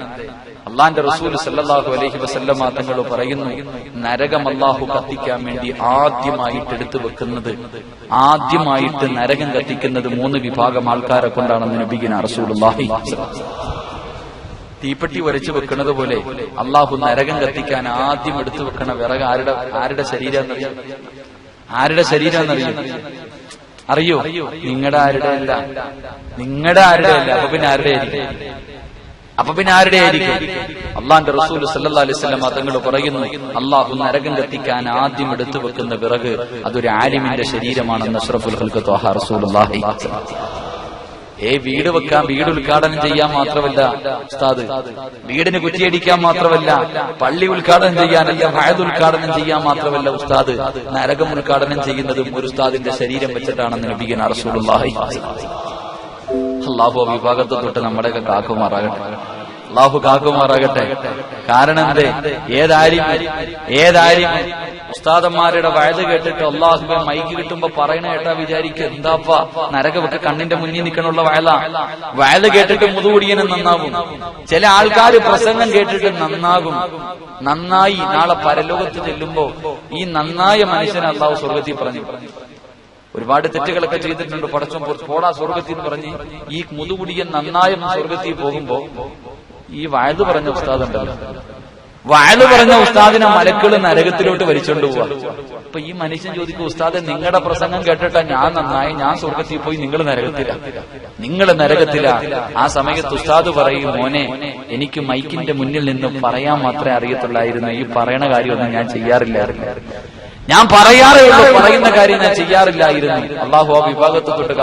അള്ളാന്റെ റസൂൽ സല്ലല്ലാഹു അലൈഹി വസല്ലം തങ്ങൾ പറയുന്നു, നരകം അള്ളാഹു കത്തിക്കാൻ വേണ്ടി ആദ്യമായിട്ട് നരകം കത്തിക്കുന്നത് 3 വിഭാഗം ആൾക്കാരെ കൊണ്ടാണെന്ന് നബിയുനാ റസൂലുള്ളാഹി. തീപ്പെട്ടി വരച്ചു വെക്കുന്നത് പോലെ അള്ളാഹു നരകം കത്തിക്കാൻ ആദ്യം എടുത്തു വെക്കണ വിറക് ആരുടെ ശരീരം എന്നറിയും? അറിയോ? നിങ്ങളുടെ ആരുടെ അല്ല. അപ്പൊ പിന്നെ ആരുടെ ആയിരിക്കും? അള്ളാന്റെ റസൂൽ സല്ലല്ലാഹു അലൈഹി വസല്ലം തങ്ങൾ പറയുന്നു, അള്ളാഹു നരകം കത്തിക്കാൻ ആദ്യം എടുത്തു വെക്കുന്ന വിറക് അതൊരു ആലിമിന്റെ ശരീരമാണെന്ന് അഷ്റഫുൽ ഖൽഖ് ത്വാഹ റസൂലുള്ളാഹി. വീട് വെക്കാൻ, വീട് ഉദ്ഘാടനം ചെയ്യാൻ മാത്രമല്ല ഉസ്താദ്, വീടിന് കുറ്റിയടിക്കാൻ മാത്രമല്ല, പള്ളി ഉദ്ഘാടനം ചെയ്യാനല്ല, വഅദ് ഉദ്ഘാടനം ചെയ്യാൻ മാത്രമല്ല ഉസ്താദ്, നരകം ഉദ്ഘാടനം ചെയ്യുന്നതും ഒരു ഉസ്താദിന്റെ ശരീരം വെച്ചിട്ടാണെന്ന് നബിയുനാ റസൂലുള്ളാഹി. അല്ലാഹു വിഭാഗത്തെ തൊട്ട് നമ്മുടെയൊക്കെ കാക്കുമാറാകട്ടെ. കാരണം എന്തേ? ഏതാരും ഉസ്താദന്മാരുടെ വയത് കേട്ടിട്ട് അള്ളാഹുബെ മൈക്ക് കിട്ടുമ്പോ പറയണ കേട്ടാ വിചാരിക്കും, എന്താപ്പാ നരകമൊക്കെ കണ്ണിന്റെ മുന്നിൽ നിൽക്കണുള്ള വയല് കേട്ടിട്ട് മുതുകുടിയനും നന്നാവും. ചില ആൾക്കാർ പ്രസംഗം കേട്ടിട്ട് നന്നായി നാളെ പരലോകത്ത് ചെല്ലുമ്പോ ഈ നന്നായ മനുഷ്യനെ അള്ളാഹു സ്വർഗത്തിൽ പറഞ്ഞു. ഒരുപാട് തെറ്റുകളൊക്കെ ചെയ്തിട്ടുണ്ട്, പടച്ചോൻ പോടാ സ്വർഗത്തിൽ എന്ന് പറഞ്ഞ് ഈ മുതുകുടിയൻ നന്നായ സ്വർഗത്തിൽ പോകുമ്പോ ഈ വയല് പറഞ്ഞ ഉസ്താദുണ്ടല്ലോ, വയല് പറഞ്ഞ ഉസ്താദിനെ മലക്കൾ നരകത്തിലോട്ട് വലിച്ചോണ്ട് പോവാ. അപ്പൊ ഈ മനുഷ്യൻ ചോദിക്കും, ഉസ്താദെ, നിങ്ങളുടെ പ്രസംഗം കേട്ടിട്ടാ ഞാൻ നന്നായി, ഞാൻ സ്വർഗത്തിൽ പോയി, നിങ്ങൾ നരകത്തില. ആ സമയത്ത് ഉസ്താദ് പറയും, മോനെ, എനിക്ക് മൈക്കിന്റെ മുന്നിൽ നിന്ന് പറയാൻ മാത്രമേ അറിയത്തുള്ളായിരുന്നു, ഈ പറയണ കാര്യമൊന്നും ഞാൻ ചെയ്യാറില്ലായിരുന്നു, ഞാൻ പറയാറേ ഉള്ളൂ, പറയുന്ന കാര്യം ഞാൻ ചെയ്യാറില്ലായിരുന്നു. അള്ളാഹു ആ വിഭാഗത്തെ തൊട്ട്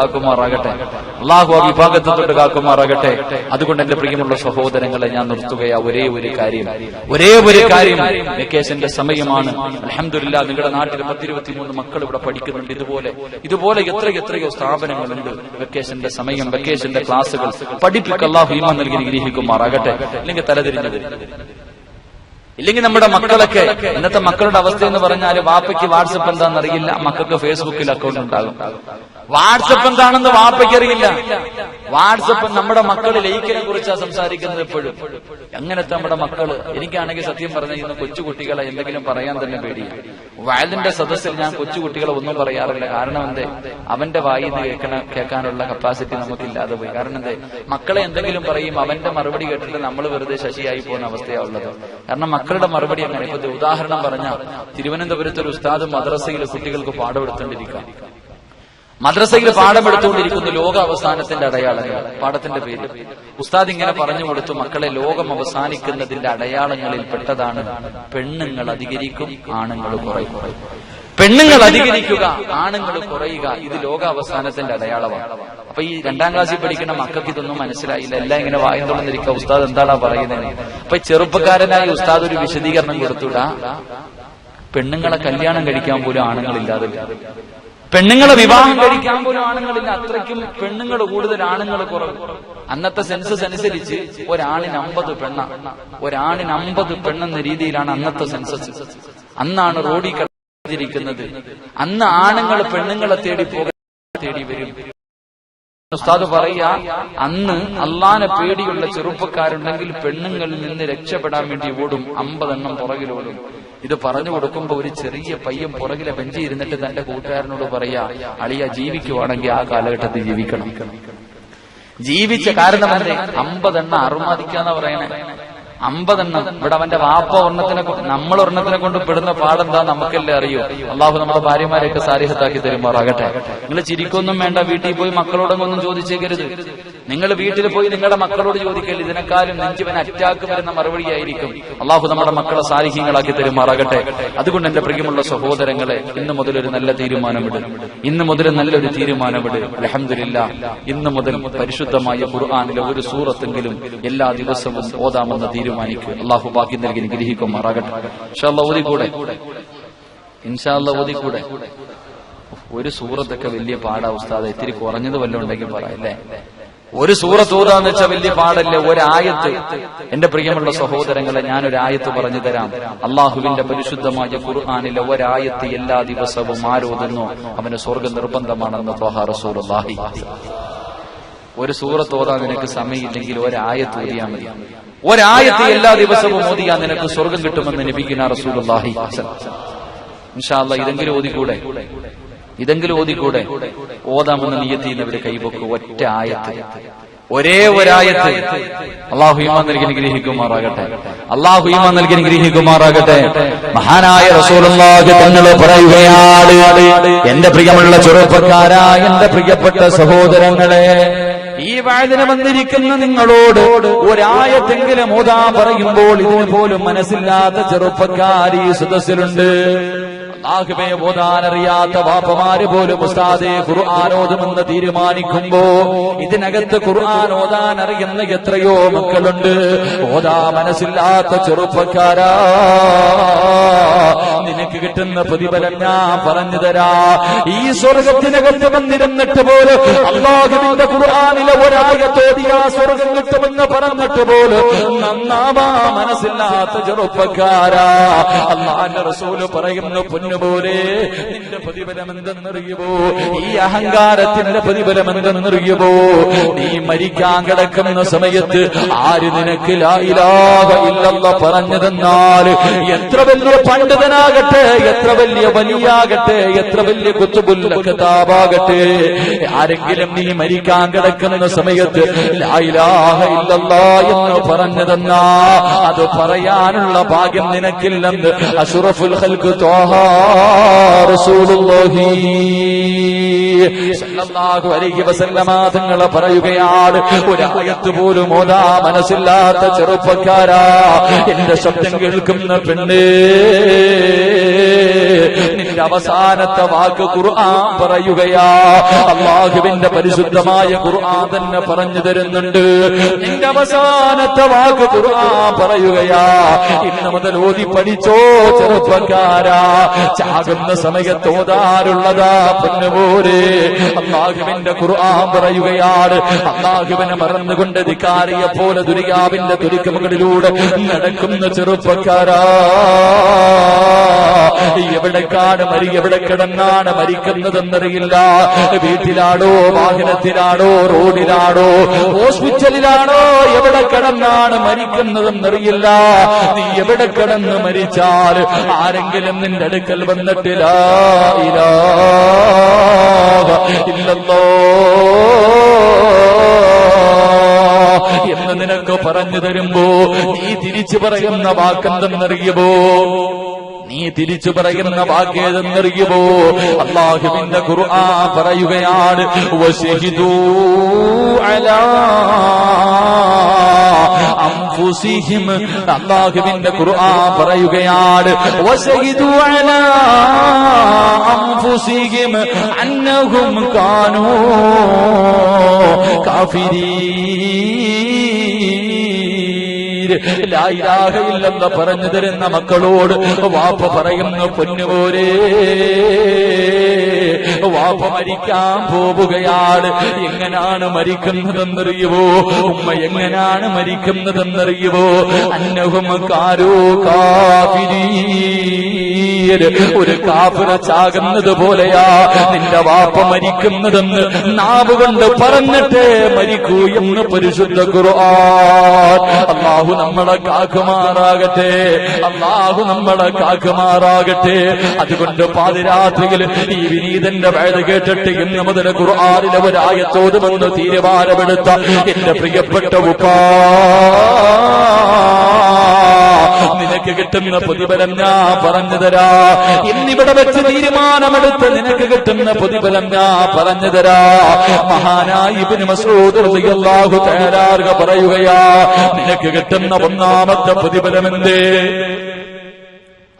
കാക്കുമാറാകട്ടെ. അതുകൊണ്ട് എന്റെ പ്രിയമുള്ള സഹോദരങ്ങളെ, ഞാൻ നിർത്തുകയാ ഒരേ ഒരു കാര്യം. വെക്കേഷന്റെ സമയമാണ്. അൽഹംദുലില്ലാഹ്, നിങ്ങളുടെ നാട്ടിൽ 10-23 മക്കൾ ഇവിടെ പഠിക്കുന്നുണ്ട്. ഇതുപോലെ എത്രയോ സ്ഥാപനങ്ങളുണ്ട്. വെക്കേഷന്റെ സമയം, വെക്കേഷന്റെ ക്ലാസുകൾ പഠിപ്പിക്കുക. അള്ളാഹു ഈമാൻ നൽകി അനുഗ്രഹിക്കുമാറാകട്ടെ. അല്ലെങ്കിൽ തലതിരിഞ്ഞത്, ഇല്ലെങ്കിൽ നമ്മുടെ മക്കളൊക്കെ, ഇന്നത്തെ മക്കളുടെ അവസ്ഥ എന്ന് പറഞ്ഞാൽ, വാപ്പയ്ക്ക് വാട്സപ്പ് എന്താണെന്നറിയില്ല, മക്കൾക്ക് ഫേസ്ബുക്കിൽ അക്കൗണ്ട് ഉണ്ടാകും. വാട്സപ്പ് എന്താണെന്ന് വാപ്പയ്ക്ക് അറിയില്ല. വാട്സപ്പ് നമ്മുടെ മക്കൾ ലൈക്കിനെ കുറിച്ചാണ് സംസാരിക്കുന്നത് എപ്പോഴും. അങ്ങനത്തെ നമ്മുടെ മക്കള്. എനിക്കാണെങ്കിൽ സത്യം പറഞ്ഞ ഇന്ന് കൊച്ചുകുട്ടികളെ എന്തെങ്കിലും പറയാൻ തന്നെ പേടിയാണ്. വയലിന്റെ സദസ്സിൽ ഞാൻ കൊച്ചുകുട്ടികളെ ഒന്നും പറയാറില്ല. കാരണം എന്തേ, അവന്റെ വായിൽ നിന്ന് കേൾക്കാനുള്ള കപ്പാസിറ്റി നമുക്കില്ലാതെ പോയി. കാരണം എന്തേ, മക്കളെ എന്തെങ്കിലും പറയും, അവന്റെ മറുപടി കേട്ടിട്ട് നമ്മൾ വെറുതെ ശശിയായി പോകുന്ന അവസ്ഥയാണ് ഉള്ളത്. കാരണം മക്കളുടെ മറുപടി അങ്ങനെ. ഇപ്പൊ ഉദാഹരണം പറഞ്ഞാൽ, തിരുവനന്തപുരത്ത് ഒരു ഉസ്താദ് മദ്രസയിൽ കുട്ടികൾക്ക് പാഠം എടുത്തുകൊണ്ടിരിക്കുക. മദ്രസയിൽ പാഠം എടുത്തുകൊണ്ടിരിക്കുന്നു ലോക അവസാനത്തിന്റെ അടയാളങ്ങൾ. പാഠത്തിന്റെ പേര് ഉസ്താദ് ഇങ്ങനെ പറഞ്ഞു കൊടുത്തു, മക്കളെ, ലോകം അവസാനിക്കുന്നതിന്റെ അടയാളങ്ങളിൽ പെട്ടതാണ് പെണ്ണുങ്ങൾ അധികരിക്കും, ആണുങ്ങൾ കുറയും. പെണ്ണുങ്ങൾ അധികരിക്കുക, ആണുങ്ങൾ കുറയുക, ഇത് ലോക അവസാനത്തിന്റെ അടയാളമാണ്. അപ്പൊ ഈ 2ാം ക്ലാസ്സിൽ പഠിക്കുന്ന മക്കൾക്ക് ഇതൊന്നും മനസ്സിലായില്ല. എല്ലാം ഇങ്ങനെ വായും തുറന്നിരിക്കുക, ഉസ്താദ് എന്താടാ പറയുന്നത്. അപ്പൊ ചെറുപ്പക്കാരനായ ഉസ്താദ് ഒരു വിശദീകരണം കൊടുത്തുടാ, പെണ്ണുങ്ങളെ കല്യാണം കഴിക്കാൻ പോലും ആണുങ്ങളില്ലാതെ, പെണ്ണുങ്ങളെ വിവാഹം കഴിക്കാൻ പോലും ആണുങ്ങളില്ല. അത്രയ്ക്കും പെണ്ണുങ്ങൾ കൂടുതൽ, ആണുങ്ങൾ കുറവ്. അന്നത്തെ സെൻസസ് അനുസരിച്ച് ഒരാണിന് 50 പെണ്ണ, ഒരാണിന് 50 പെണ്ണെന്ന രീതിയിലാണ് അന്നത്തെ സെൻസസ്. അന്നാണ് റോഡിൽ കിടന്നിരിക്കുന്നത്. അന്ന് ആണുങ്ങൾ പെണ്ണുങ്ങളെ തേടി വരും. ഉസ്താദ് പറയാ, അന്ന് അള്ളാനെ പേടിയുള്ള ചെറുപ്പക്കാരുണ്ടെങ്കിൽ പെണ്ണുങ്ങളിൽ നിന്ന് രക്ഷപ്പെടാൻ വേണ്ടി ഓടും, 50 എണ്ണം പുറകിലോടും. ഇത് പറഞ്ഞു കൊടുക്കുമ്പോ ഒരു ചെറിയ പയ്യൻ പുറകിലെ ബെഞ്ചിൽ ഇരുന്നിട്ട് തന്റെ കൂട്ടുകാരനോട് പറയാ, അളിയ, ജീവിക്കുവാണെങ്കിൽ ആ കാലഘട്ടത്തിൽ ജീവിക്കണം. ജീവിച്ച കാരണം എന്തേ, 50 എണ്ണം അറുമാദിക്കാന്നാ പറയണേ. 50 എണ്ണം. ഇവിടെ അവന്റെ വാപ്പ നമ്മൾ ഒരെണ്ണത്തിനെ കൊണ്ട് പെടുന്ന പാടെന്താ നമുക്കല്ലേ അറിയൂ. അള്ളാഹു നമ്മുടെ ഭാര്യമാരെയൊക്കെ സാരിഹത്താക്കി തരുമാറാകട്ടെ. നിങ്ങൾ ചിരിക്കൊന്നും വേണ്ട, വീട്ടിൽ പോയി മക്കളോടൊന്നും ചോദിച്ചേക്കരുത്. നിങ്ങൾ വീട്ടിൽ പോയി നിങ്ങളുടെ മക്കളോട് ചോദിക്കരുത്. ഇതിനെക്കാളും നെഞ്ചുവൻ അറ്റാക്ക് വരുന്ന മറുപടിയായിരിക്കും. അള്ളാഹു നമ്മുടെ മക്കളെ സാരിഹ്യങ്ങളാക്കി തരുമാറാകട്ടെ. അതുകൊണ്ട് എന്റെ പ്രിയമുള്ള സഹോദരങ്ങളെ, ഇന്ന് മുതൽ ഒരു നല്ല തീരുമാനമിട്. ഇന്ന് മുതൽ നല്ലൊരു തീരുമാനമിട്. അൽഹംദുലില്ലാഹ്, ഇന്ന് മുതൽ പരിശുദ്ധമായ ഖുർആനിലെ ഒരു സൂറത്തെങ്കിലും എല്ലാ ദിവസവും ഓതാമെന്ന തീരുമാനിക്കും. അള്ളാഹു ബാക്കി നൽകി ഗ്രഹിക്കുമാറാകട്ടെ. ഇൻഷാ അല്ലാഹ് ഓതിക്കൂടെ? ഇൻഷാ അല്ലാഹ് ഓതിക്കൂടെ? ഒരു സൂറത്തൊക്കെ വലിയ പാടാ ഉസ്താദ്. ഇത്തിരി കുറഞ്ഞത് വല്ലതും ഉണ്ടെങ്കിൽ പറയല്ലേ. ഒരു സൂറത്ത് ഓതാന്ന് വെച്ചാൽ വലിയ പാടല്ലേ. ഒരായത്ത്. എന്റെ പ്രിയമുള്ള സഹോദരങ്ങളെ, ഞാനൊരു ആയത്ത് പറഞ്ഞു തരാം. അള്ളാഹുവിന്റെ പരിശുദ്ധമായ ഖുർആനിലെ ഒരായത്ത് എല്ലാ ദിവസവും ആരോതുന്നു, അവന് സ്വർഗ്ഗ നിർബന്ധമാണെന്ന് ത്വാഹ റസൂലുള്ളാഹി. ഒരു സൂറത്ത് ഓതാൻ നിനക്ക് സമയമില്ലെങ്കിൽ ഒരായത്ത് ഓതിയാൽ മതി. ഒരായത്ത് എല്ലാ ദിവസവും ഓതിയാൽ നിനക്ക് സ്വർഗം കിട്ടുമെന്ന് നബിയുനാ റസൂലുള്ളാഹി. ഇൻഷാ അല്ലാഹ് ഇതെങ്കിലും ഓതിക്കൂടെ? ഇതെങ്കിലും ഓതിക്കൂടെ? ഓതാമെന്ന് നിയ്യത്ത് ചെയ്യുന്നവര് കൈവെക്കു. ഒറ്റ ആയത്ത്, ഒരേ ഒരായത്ത്. അള്ളാഹു ഈമാൻ നൽകി അനുഗ്രഹിക്കുമാറാകട്ടെ. അള്ളാഹു ഈമാൻ നൽകി അനുഗ്രഹിക്കുമാറാകട്ടെ. മഹാനായ റസൂലുള്ളാഹി തങ്ങൾ പറയുകയാണ്, എന്റെ പ്രിയമുള്ള ചെറുപ്പക്കാരാ, എന്റെ പ്രിയപ്പെട്ട സഹോദരങ്ങളെ, ഈ വഅദിന് വന്നിരിക്കുന്ന നിങ്ങളോട് ഒരായത്തെങ്കിലും ഓതാൻ പറയുമ്പോൾ ഇതിന് പോലും മനസ്സില്ലാത്ത ചെറുപ്പക്കാർ ഈ സദസ്സിലുണ്ട്. അല്ലാഹുവേ, ഓതാനറിയാത്ത വാപ്പമാര് പോലും ഉസ്താദേ ഖുർആൻ ഓതുമെന്ന് തീരുമാനിക്കുമ്പോ ഇതിനകത്ത് ഖുർആൻ ഓതാൻ അറിയുന്ന എത്രയോ മക്കളുണ്ട്. ഓതാ മനസ്സില്ലാത്ത ചെറുപ്പക്കാരാ, നിനക്ക് കിട്ടുന്ന പ്രതിഫലം ഞാൻ പറഞ്ഞു തരാ. ഈ സ്വർഗത്തിനകത്ത് വന്നിരുന്നിട്ട് പോലും അല്ലാഹുവിന്റെ ഖുർആനിലെ ഒരായത്തോതിയാ സ്വർഗം കിട്ടുമെന്ന് പറഞ്ഞിട്ട് പോലും നന്നാവാ മനസ്സില്ലാത്ത ചെറുപ്പക്കാരാ, അല്ലാഹുവിന്റെ റസൂല് പറയുന്നു, പൊന്നുപോലെ നിന്റെ പ്രതിഫലം എന്തെന്നറിയുമോ? ഈ അഹങ്കാരത്തിന്റെ പ്രതിഫലം എന്തെന്നറിയുമോ? നീ മരിക്കാൻ കിടക്കുന്ന സമയത്ത് ആര് നിനക്ക് ലാ ഇലാഹ ഇല്ലല്ലാഹ് പറഞ്ഞു തന്നാൽ, എത്ര വലിയ പണ്ഡിതനാകട്ടെ, എത്ര വലിയ വലിയാകട്ടെ, എത്ര വലിയ കുത്തുബുൽ കിതാബാകട്ടെ, ആരെങ്കിലും നീ മരിക്കാൻ കിടക്കുന്ന സമയത്ത് ലാ ഇലാഹ ഇല്ലല്ലാഹ് എന്ന് പറഞ്ഞു തന്നാ അത് പറയാനുള്ള ഭാഗ്യം നിനക്കില്ലെന്ന് അഷ്റഫുൽ ഖൽഖ് ത്വാഹ റസൂലുള്ളാഹി സ്വല്ലല്ലാഹു അലൈഹി വസല്ലമ തങ്ങൾ പറയുകയാണ്, ഒരായത്ത് പോലും ഓതാ മനസ്സില്ലാത്ത ചെറുപ്പക്കാരാ, എന്റെ ശബ്ദം കേൾക്കുന്ന പെണ്ണേ, നിന്റെ അവസാനത്തെ വാക്ക് ഖുർആൻ പറയുകയാ. അല്ലാഹുവിന്റെ പരിശുദ്ധമായ ഖുർആൻ തന്നെ പറഞ്ഞു തരുന്നുണ്ട്, നിന്റെ അവസാനത്തെ വാക്ക് ഖുർആൻ പറയുകയാ. ഇന്ന് മുതൽ ഓതി പഠിച്ചോ ചെറുപ്പക്കാരാ. ചാകുന്ന സമയത്ത് ഓതാറുള്ളതാ പൊന്നുപോലെ. അല്ലാഹുവിന്റെ ഖുർആൻ പറയുകയാണ്, അല്ലാഹുവിനെ മറന്നുകൊണ്ട് ധിക്കാരിയെ പോലെ ദുനിയാവിന്റെ തുരുക്കമുകളിലൂടെ നടക്കുന്ന ചെറുപ്പക്കാരാ, എവിടേക്കാണ് എവിടെ കിടന്നാണ് മരിക്കുന്നതെന്നറിയില്ല. വീട്ടിലാണോ, വാഹനത്തിലാണോ, റോഡിലാണോ, ഹോസ്പിറ്റലിലാണോ, എവിടെ കിടന്നാണ് മരിക്കുന്നതെന്നറിയില്ല. നീ എവിടെ കിടന്ന് മരിച്ചാൽ ആരെങ്കിലും നിന്റെ അടുക്കൽ വന്നിട്ട് ലാ ഇലാഹ ഇല്ലല്ലാഹ് എന്ന് നിനക്ക് പറഞ്ഞു തരുമ്പോ നീ തിരിച്ചു പറയുന്ന വാക്കെന്തെന്നറിയുമോ? നീ തിരിച്ചു പറയുന്ന വാക്കേതെന്നറിയുമോ? അല്ലാഹുവിന്റെ ഖുർആൻ പറയുകയാണ്, വശഹിദൂ അലാ അൻഫുസിഹിം. അല്ലാഹുവിന്റെ ഖുർആൻ പറയുകയാണ്, വശഹിദൂ അലാ അൻഫുസിഹിം അന്നഹും കാനൂ കാഫിരീൻ. ലാ ഇലാഹ ഇല്ലല്ലാഹ് പറഞ്ഞു തരുന്ന മക്കളോട് വാപ്പ പറയുന്നു, പൊന്നുപോരേ, വാപ്പ മരിക്കാൻ പോവുകയാണ്. എങ്ങനാണ് മരിക്കുന്നതെന്നറിയുവോ? ഉമ്മ എങ്ങനാണ് മരിക്കുന്നതെന്നറിയുവോ? അന്നഹും കാരൂ കാഫിരീൻ. ഒരു കാഫിറ ചാകുന്നത് പോലെയാ നിന്റെ വാപ്പ മരിക്കുന്നതെന്ന് നാവ് കൊണ്ട് പറഞ്ഞിട്ട് മരിക്കൂ എന്ന് പരിശുദ്ധ ഖുർആൻ. അല്ലാഹു നമ്മളെ കാക്കുമാറാകട്ടെ, അല്ലാഹു നമ്മളെ കാക്കുമാറാകട്ടെ. അതുകൊണ്ട് പാതിരാത്രിയിൽ ഈ വിനീതന്റെ വയത് കേട്ടിട്ട് ഇന്ന് മുതൽ ഖുർആനിലെ ഒരായത്തോതുമെന്ന് തീരുമാനമെടുത്ത എന്റെ പ്രിയപ്പെട്ട ഉപ്പാ, നിനക്ക് കിട്ടുന്ന പ്രതിഫലം ഞാൻ പറഞ്ഞു തരാ. ഇന്നിവിടെ വെച്ച് തീരുമാനമെടുത്ത് നിനക്ക് കിട്ടുന്ന പ്രതിഫലം ഞാൻ പറഞ്ഞു തരാ. മഹാനായ ഇബ്നു മസ്ഊദ് റളിയല്ലാഹു തആല അൻഹു പറയുകയാ, നിനക്ക് കിട്ടുന്ന ഒന്നാമത്തെ പ്രതിഫലം എന്തേ?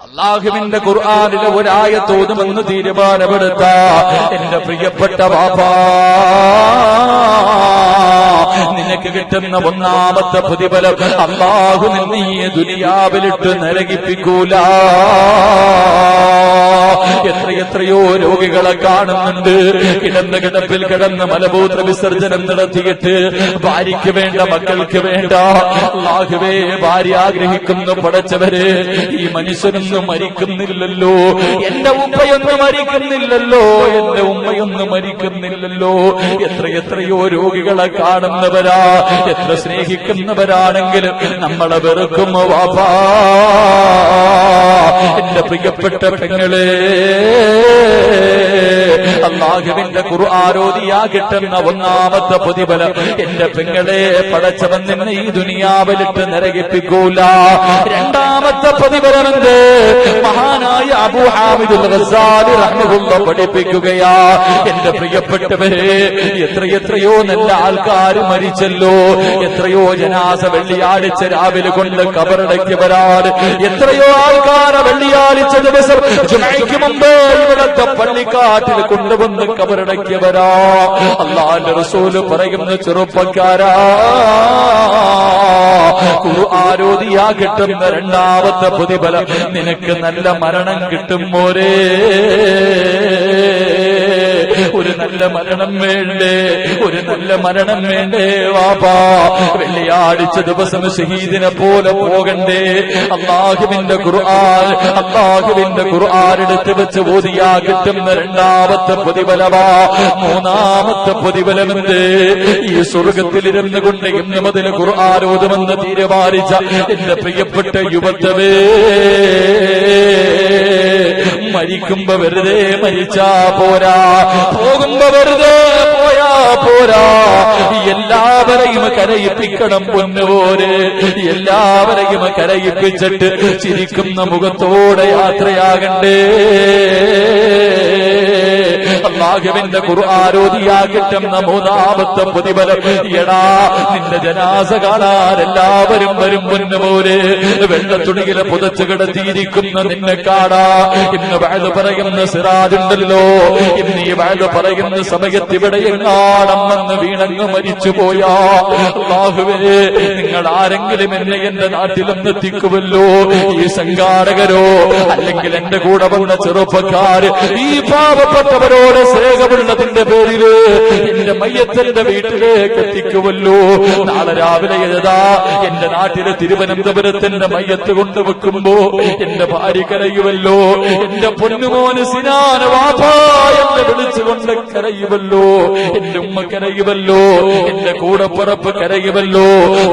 അല്ലാഹുവിന്റെ ഖുർആനിലെ ഒരായത്തോതുമെന്ന് തീരുമാനമെടുത്ത എന്റെ പ്രിയപ്പെട്ട വാപ്പാ, നിനക്ക് കിട്ടുന്ന ഒന്നാമത്തെ പ്രതിഫലം, അല്ലാഹു നിന്നെ ഈ ദുനിയാവിലിട്ട് നരകിപ്പിക്കൂല. എത്രയെത്രയോ രോഗികളെ കാണുന്നുണ്ട്, കിടന്ന കിടപ്പിൽ കിടന്ന് മലമൂത്ര വിസർജനം നടത്തിയിട്ട് ഭാര്യയ്ക്ക് വേണ്ട, മക്കൾക്ക് വേണ്ട. അല്ലാഹുവേ, ഭാര്യ ആഗ്രഹിക്കുന്നു, പടച്ചവരെ, ഈ മനുഷ്യനൊന്നും മരിക്കുന്നില്ലല്ലോ, എന്റെ ഉപ്പയൊന്നും മരിക്കുന്നില്ലല്ലോ, എന്റെ ഉമ്മയൊന്നും മരിക്കുന്നില്ലല്ലോ. എത്രയെത്രയോ രോഗികളെ കാണുന്നവരാ, എത്ര സ്നേഹിക്കുന്നവരാണെങ്കിലും നമ്മളെ വെറുക്കുമോ വാപ്പാ? എന്റെ പ്രിയപ്പെട്ട പെങ്ങളെ, അല്ലാഹുവിന്റെ ഖുർആനോദിയാ കിട്ടുന്ന ഒന്നാമത്തെ പ്രതിഫലം, എന്റെ പെങ്ങളെ, പടച്ചവൻ നിന്നെ ഈ ദുനിയാവിലിട്ട് നരകിപ്പിക്കൂല. രണ്ടാമത്തെ പ്രതിഫലം എന്ത്? മഹാനായ അബൂ ഹാമിദുൽ ഗസ്സാലി റഹ്മത്തുള്ളാഹി പഠിപ്പിക്കുകയാ, എന്റെ പ്രിയപ്പെട്ടവരെ, എത്രയെത്രയോ നല്ല ആൾക്കാർ മരിച്ചല്ലോ. എത്രയോ ജനാസ വെള്ളിയാഴ്ച രാവിലെ കൊണ്ട് കബറടക്കിയവരാണ്. എത്രയോ ആൾക്കാരെ വെള്ളിയാഴ്ച ദിവസം ജുമഅയ്ക്ക് മുമ്പ് ഇവിടത്തെ പള്ളിക്കാട്ടിൽ കൊണ്ടുവന്ന് കബറടക്കിയവരാ. അല്ലാഹുവിന്റെ റസൂല് പറയുന്ന, ചെറുപ്പക്കാരാ, ഖുർആനോദിയാ കിട്ടുന്ന രണ്ടാമത്തെ പ്രതിഫലം, നിനക്ക് നല്ല മരണം കിട്ടും മോരേ. ഒരു നല്ല മരണം വേണ്ടേ? ഒരു നല്ല മരണം വേണ്ടേ വാപ്പാ? വെള്ളിയാഴ്ച ദിവസം ഷഹീദിനെ പോലെ പോകണ്ടേ? അല്ലാഹുവിന്റെ ഖുർആൻ എടുത്ത് വെച്ച് ഓതിയാ കിട്ടുന്ന രണ്ടാമത്തെ പ്രതിഫലമാ. മൂന്നാമത്തെ പ്രതിഫലമെന്ത്? ഈ സ്വർഗത്തിലിരുന്ന് കൊണ്ട് ഇന്ന് മുതൽ ഖുർആൻ ഓതുമെന്ന് തീരുമാനിച്ച എന്റെ പ്രിയപ്പെട്ട യുവത്വമേ, മരിക്കുമ്പോ വെറുതെ മരിച്ചാ പോരാ, പോകുമ്പോ വെറുതെ പോയാ പോരാ. എല്ലാവരെയും കരയിപ്പിക്കണം പൊന്നുപോരെ, എല്ലാവരെയും കരയിപ്പിച്ചിട്ട് ചിരിക്കുന്ന മുഖത്തോടെ യാത്രയാകണ്ടേ. അല്ലാഹുവിന്റെ ഖുർആനോദിയാ കിട്ടുന്ന മൂന്നാമത്തെ പ്രതിഫലം, എടാ, നിന്റെ ജനാസ കാണാൻ എല്ലാവരും വരും പൊന്നുപോലെ. വെള്ളത്തുണിയിലെ പുതച്ച് കിടത്തിയിരിക്കുന്ന നിന്നെ കാണാ. ഇന്ന് വഅദ് പറയുന്ന സിറാജുണ്ടല്ലോ, ഇന്ന് ഈ വഅദ് പറയുന്ന സമയത്ത് ഇവിടെ എങ്ങാടമെന്ന് വീണങ്ങ് മരിച്ചു പോയാ, അല്ലാഹുവേ, നിങ്ങൾ ആരെങ്കിലും എന്നെ എന്റെ നാട്ടിലൊന്ന് എത്തിക്കുമല്ലോ. ഈ സംഘാടകരോ അല്ലെങ്കിൽ എന്റെ കൂടെ വന്ന ചെറുപ്പക്കാര് ഈ പാവപ്പെട്ടവരോട് സ്നേഹമുള്ളതിന്റെ പേരില് എന്റെ മയ്യത്തിന്റെ വീട്ടിലേക്ക് എത്തിക്കുമല്ലോ. നാളെ രാവിലെ എഴുതാ എന്റെ നാട്ടിലെ തിരുവനന്തപുരത്തിന്റെ മയ്യത്ത് കൊണ്ടുവെക്കുമ്പോ എന്റെ ഭാര്യ കരയുമല്ലോ, എന്റെ പൊന്നുമോന് സിനാന വാപ്പാ എന്ന് വിളിച്ചുകൊണ്ട് കരയുമല്ലോ, എന്റെ ഉമ്മ കരയുമല്ലോ, എന്റെ കൂടപ്പുറപ്പ് കരയുമല്ലോ.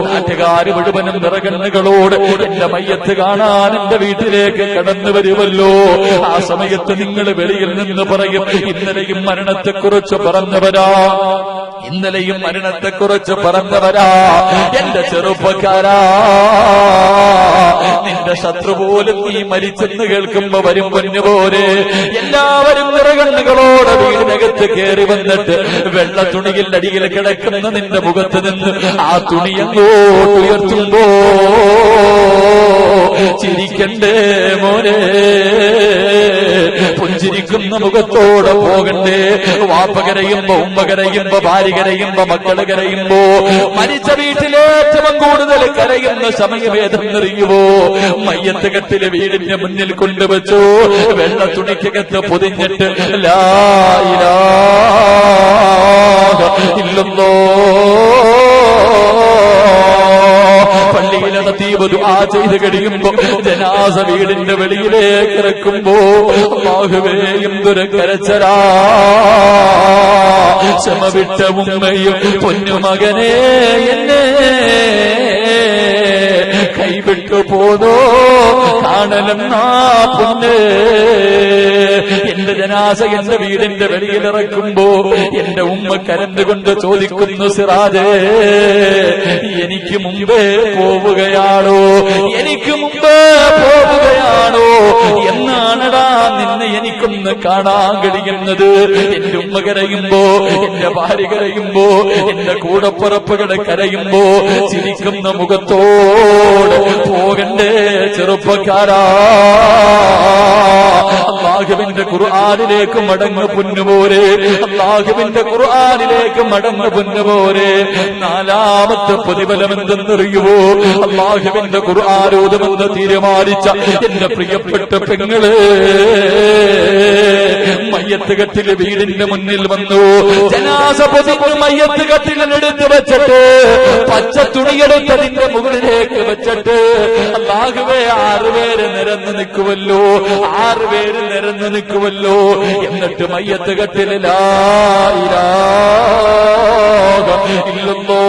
നാട്ടുകാര് മുഴുവനും നിറകണ്ണുകളോട് എന്റെ മയ്യത്ത് കാണാൻ എന്റെ വീട്ടിലേക്ക് കടന്നു വരുമല്ലോ. ആ സമയത്ത് നിങ്ങൾ വെളിയിൽ നിന്ന് പറയും, ഇന്നലെയും മരണത്തെക്കുറിച്ച് പറഞ്ഞവരാ, ഇന്നലെയും മരണത്തെക്കുറിച്ച് പറഞ്ഞവരാ. എന്റെ ചെറുപ്പക്കാരാ, നിന്റെ ശത്രു പോലും നീ മരിച്ചെന്ന് കേൾക്കുമ്പോ വരും പൊന്നുപോലെ. എല്ലാവരും നിറകണ്ണുകളോടെ വീടിനകത്ത് കയറി വന്നിട്ട് വെള്ള തുണിയിൽ അടിയിൽ കിടക്കുന്ന നിന്റെ മുഖത്ത് നിന്ന് ആ തുണി അങ്ങോട്ട് ഉയർത്തുമ്പോ ചിരിക്കണ്ടേ മോനെ, പുഞ്ചിരിക്കുന്ന മുഖത്തോടെ പോകണ്ടേ. വാപ്പ കരയുമ്പോ, ഉമ്മ കരയുമ്പോ, ഭാര്യ കരയുമ്പോ, മക്കള് കരയുമ്പോ, മരിച്ച വീട്ടിലേറ്റവും കൂടുതൽ കരയുന്ന സമയമേതം നിറയുവോ മയ്യത്ത് കെട്ടില് വീടിന്റെ മുന്നിൽ കൊണ്ടുവച്ചു വെള്ള തുണിക്കകത്ത് പൊതിഞ്ഞിട്ട് ലാ ഇലാഹ ഇല്ലല്ലോ പള്ളിയിലെ ഖതീബ് ദുആ ചെയ്ത് കഴിയുമ്പോ ജനാസ വീടിന്റെ വെളിയിലേക്ക് ഇറക്കുമ്പോ അല്ലാഹുവേ എന്തൊരു കരച്ചലാ. ക്ഷമ വിട്ട ഉമ്മയും പൊന്നുമകനെ എന്നെ കൈവിട്ടു പോതോ കാണലെന്നാ പൊന്ന്. എന്റെ ജനാസ എന്റെ വീടിന്റെ വെളിയിലിറക്കുമ്പോ എന്റെ ഉമ്മ കരണ്ടുകൊണ്ട് ചോദിക്കുന്നു, സിറാജേ എനിക്ക് മുമ്പേ പോവുകയാണോ, എനിക്ക് മുമ്പേ പോവുകയാണോ എന്നാണടാ നിന്നെ എനിക്കൊന്ന് കാണാൻ കഴിയുന്നത്. എന്റെ ഉമ്മ കരയുമ്പോ, എന്റെ ഭാര്യ കരയുമ്പോ, എന്റെ കൂടപ്പുറപ്പുകളെ കരയുമ്പോ ചിരിക്കുന്ന മുഖത്തോട് പോകണ്ടേ ചെറുപ്പക്കാരാ. അല്ലാഹുവിന്റെ ഖുർആനിലേക്ക് മടങ്ങ് പൊന്നുപോരെ, അല്ലാഹുവിന്റെ ഖുർആനിലേക്ക് മടങ്ങ് പൊന്നുപോരെ. നാലാമത്തെ പ്രതിഫലം എന്തെന്നറിയുവോ? അല്ലാഹുവിന്റെ ഖുർആൻ ഓതുമെന്ന് തീരുമാനിച്ച എന്റെ പ്രിയപ്പെട്ട പെങ്ങള് മയ്യത്ത് കെട്ടില് വീടിന്റെ മുന്നിൽ വന്നു. ജനാസ പൊതിഞ്ഞ് മയ്യത്ത് കെട്ടിലെടുത്ത് വെച്ചിട്ട് പച്ച തുണിയെടുത്തതിന്റെ മുകളിലേക്ക് വെച്ചിട്ട് അല്ലാഹുവേ 6 പേര് നിരന്ന് നിൽക്കുമല്ലോ, 6 പേര് നിരന്ന് നിൽക്കുമല്ലോ. എന്നിട്ട് മയ്യത്ത് കെട്ടില് ലാ ഇലാഹ ഇല്ലല്ലോ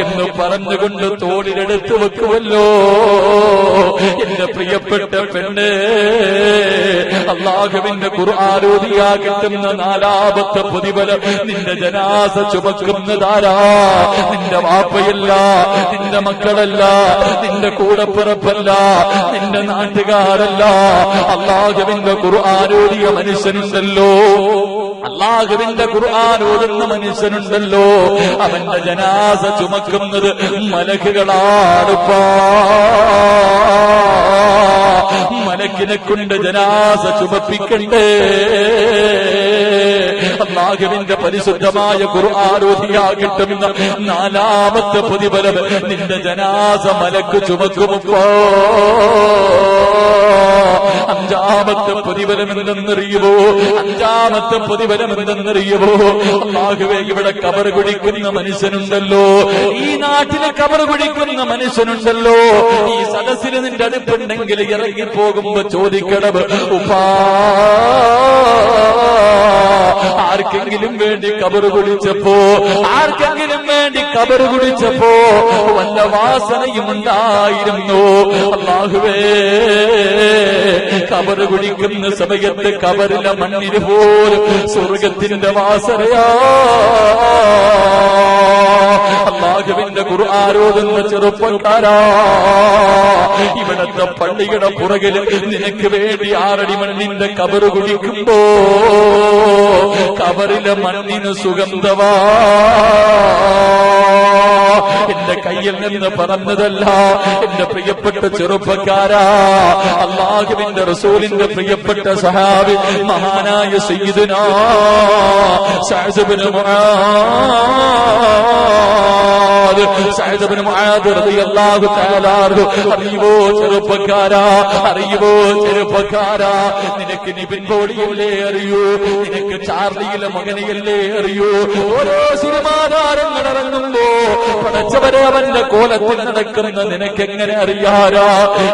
എന്ന് പറഞ്ഞുകൊണ്ട് തോളിലെടുത്ത് വെക്കുമല്ലോ. എന്റെ പ്രിയപ്പെട്ട പെണ്ണ്, അല്ലാഹുവിന്റെ ഖുർആനോദിയാ കിട്ടുന്ന നാലാമത്തെ പ്രതിഫലം നിന്റെ ജനാസ ചുമക്കുന്നതാരാ? നിന്റെ വാപ്പയല്ല, നിന്റെ മക്കളല്ല, നിന്റെ കൂടപ്പിറപ്പല്ല, നിന്റെ നാട്ടുകാരല്ല. അല്ലാഹുവിന്റെ ഖുർആനോദിയ മനുഷ്യനുണ്ടല്ലോ, അല്ലാഹുവിന്റെ ഖുർആൻ ഓതുന്ന മനുഷ്യനുണ്ടല്ലോ, അവന്റെ ജനാസ ചുമക്കുന്നത് മലക്കുകളാടുപ്പാ. മലക്കിനെ കൊണ്ട് ജനാസ ചുമപ്പിക്കണ്ടേ. അല്ലാഹുവിന്റെ പരിശുദ്ധമായ ഖുർആൻ ഓതിയാ കിട്ടുന്ന നാലാമത്തെ പ്രതിഫലം നിന്റെ ജനാസ മലക്ക് ചുമക്കുമപ്പോ. അഞ്ചാമത്തെ പ്രതിഫലം എന്തെന്നറിയുമോ? അഞ്ചാമത്തെ പ്രതിഫലം എന്തെന്നറിയുമോ? അല്ലാഹുവേ, ഇവിടെ കബർ കുടിക്കുന്ന മനുഷ്യനുണ്ടല്ലോ, ഈ നാട്ടിലെ കബർ കുടിക്കുന്ന മനുഷ്യനുണ്ടല്ലോ, ഈ സദസ്സിൽ നിന്റെ അടുപ്പുണ്ടെങ്കിൽ ഇറങ്ങിപ്പോകുമ്പോ ചോദിക്കണം, ഉപ്പാ ആർക്കെങ്കിലും വേണ്ടി കബർ കുടിച്ചപ്പോ, ആർക്കെങ്കിലും വേണ്ടി കബർ കുടിച്ചപ്പോ വല്ല വാസനയും ഉണ്ടായിരുന്നു? അല്ലാഹുവേ, കബർ കുടിക്കുന്ന സമയത്ത് കബറിലെ മണ്ണിന് പോലും സ്വർഗത്തിന്റെ വാസനയാ. അല്ലാഹുവിന്റെ ഖുർആൻ ഓതുന്ന ചെറുപ്പക്കാരാ, ഇവിടത്തെ പള്ളിയുടെ പുറകിൽ നിനക്ക് വേണ്ടി 6 അടി മണ്ണിന്റെ കബർ കുടിക്കുമ്പോ കബറിലെ മണ്ണിന് സുഗന്ധവാ. എന്റെ കയ്യിൽ നിന്ന് പറഞ്ഞതല്ല. എന്റെ പ്രിയപ്പെട്ട ചെറുപ്പക്കാരാ, അല്ലാഹുവിന്റെ റസൂലിന്റെ പ്രിയപ്പെട്ട സഹാബി മഹാനായ സയ്യിദുനാ സഅദ് ഇബ്നു മുആദ് റളിയല്ലാഹു തആല അറിയുവോ ചെറുപ്പക്കാരാ, അറിയുവോ ചെറുപ്പക്കാരാ, നിനക്ക് നിബിൻ പോളിയല്ലേ അറിയൂ, നിനക്ക് ചാർലിയിലെ മകനെയല്ലേ അറിയൂ. ഓരോ സിനിമാ താരങ്ങൾ ഇറങ്ങുമ്പോ പടച്ചവരെ അവന്റെ കോലത്തിൽ നടക്കുന്ന നിനക്കെങ്ങനെ അറിയാരാ?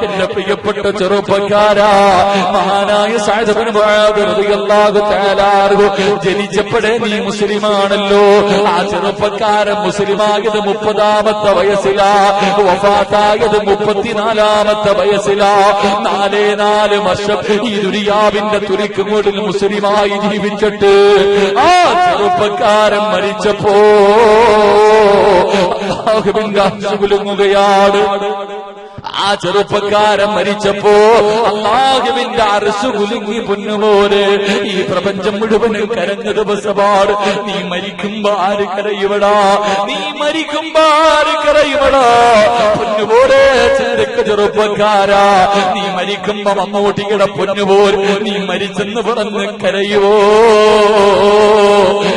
എന്റെ പ്രിയപ്പെട്ട ചെറുപ്പക്കാരാ, മഹാനായ സഅദ് ഇബ്നു മുആദ് റളിയല്ലാഹു തആല ജനിച്ചപ്പോഴേ നീ മുസ്ലിമാണല്ലോ. ആ ചെറുപ്പക്കാരൻ മുസ്ലിമായത് 30-ാമത്തെ വയസ്സിലാ, വഫാത്തായത് 34-ാമത്തെ വയസ്സിലാ. 4 വർഷം ഈ ദുനിയാവിന്റെ തുരുക്കുമൂടിൽ മുസ്ലിമായി ജീവിച്ചിട്ട് ആ ചെറുപ്പക്കാരൻ മരിച്ചപ്പോ അല്ലാഹുവിന്റെ അർശ് കുലുങ്ങുകയാണ്. ആ ചെറുപ്പക്കാരൻ മരിച്ചപ്പോ അല്ലാഹുവിന്റെ അർശ് കുലുങ്ങി പൊന്നുപോലെ ഈ പ്രപഞ്ചം മുഴുവനും കരഞ്ഞ ദിവസമാണ്. നീ മരിക്കുമ്പോ ആര് കരയുവടാ? നീ മരിക്കുമ്പോ ആര് കരയുവടാ? പൊന്നുപോലെ ചെറുപ്പക്കാരാ, നീ മരിക്കുമ്പോ മമ്മൂട്ടിയുടെ പൊന്നുപോൽ നീ മരിച്ചെന്ന് പറഞ്ഞ് കരയുവോ?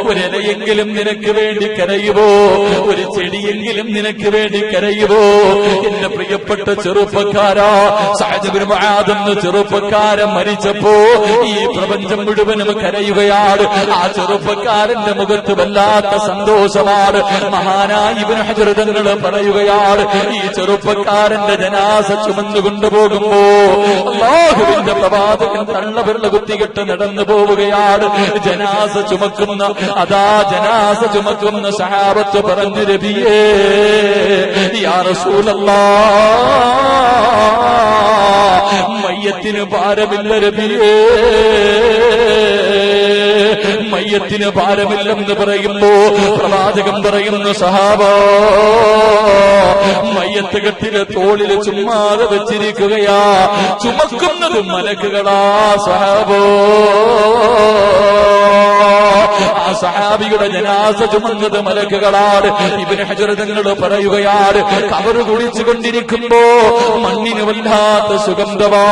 ഒരിലയെങ്കിലും നിനക്ക് വേണ്ടി കരയുവോ? ഒരു ചെടിയെങ്കിലും നിനക്ക് വേണ്ടി കരയുവോ? എന്റെ പ്രിയപ്പെട്ട ചെറുപ്പക്കാരാ, സഅദ് ഇബ്നു മുആദ് എന്ന ചെറുപ്പക്കാരൻ മരിച്ചപ്പോ ഈ പ്രപഞ്ചം മുഴുവനും കരയുകയാണ്. ആ ചെറുപ്പക്കാരന്റെ മുഖത്ത് വല്ലാത്ത സന്തോഷമാണ്. മഹാനായ ഇബ്നു ഹജർ തങ്ങൾ പറയുകയാണ്, ഈ ചെറുപ്പക്കാരന്റെ ജനാസ ചുമന്നു കൊണ്ടുപോകുമ്പോ അല്ലാഹുവിന്റെ പ്രവാചകൻ തള്ളവിരൽ കുത്തികെട്ട് നടന്നു പോവുകയാണ്. ജനാസ ചുമക്കുന്ന സഹാബത്ത് പറഞ്ഞു, നബിയേ യാ റസൂലല്ലാഹ്, മയ്യത്തിന് ഭാരമില്ല നബിയേ, മയ്യത്തിന് ഭാരമില്ലെന്ന് പറയുമ്പോ പ്രവാചകൻ പറയുന്നു, സഹാബാ, മയ്യത്ത് കെട്ടിലെ തോളില് ചുമ്മാതെ വെച്ചിരിക്കുകയാ, ചുമക്കുന്നത് മലക്കുകളാ സഹാബോ. ആ സഹാബിയുടെ ജനാസ ചുമന്നത് മലക്കുകളാണ്. ഇബ്നു ഹജർ തങ്ങൾ പറയുകയാണ്, കബറ് കുഴിച്ചുകൊണ്ടിരിക്കുമ്പോ മണ്ണിന് വല്ലാത്ത സുഗന്ധമാ,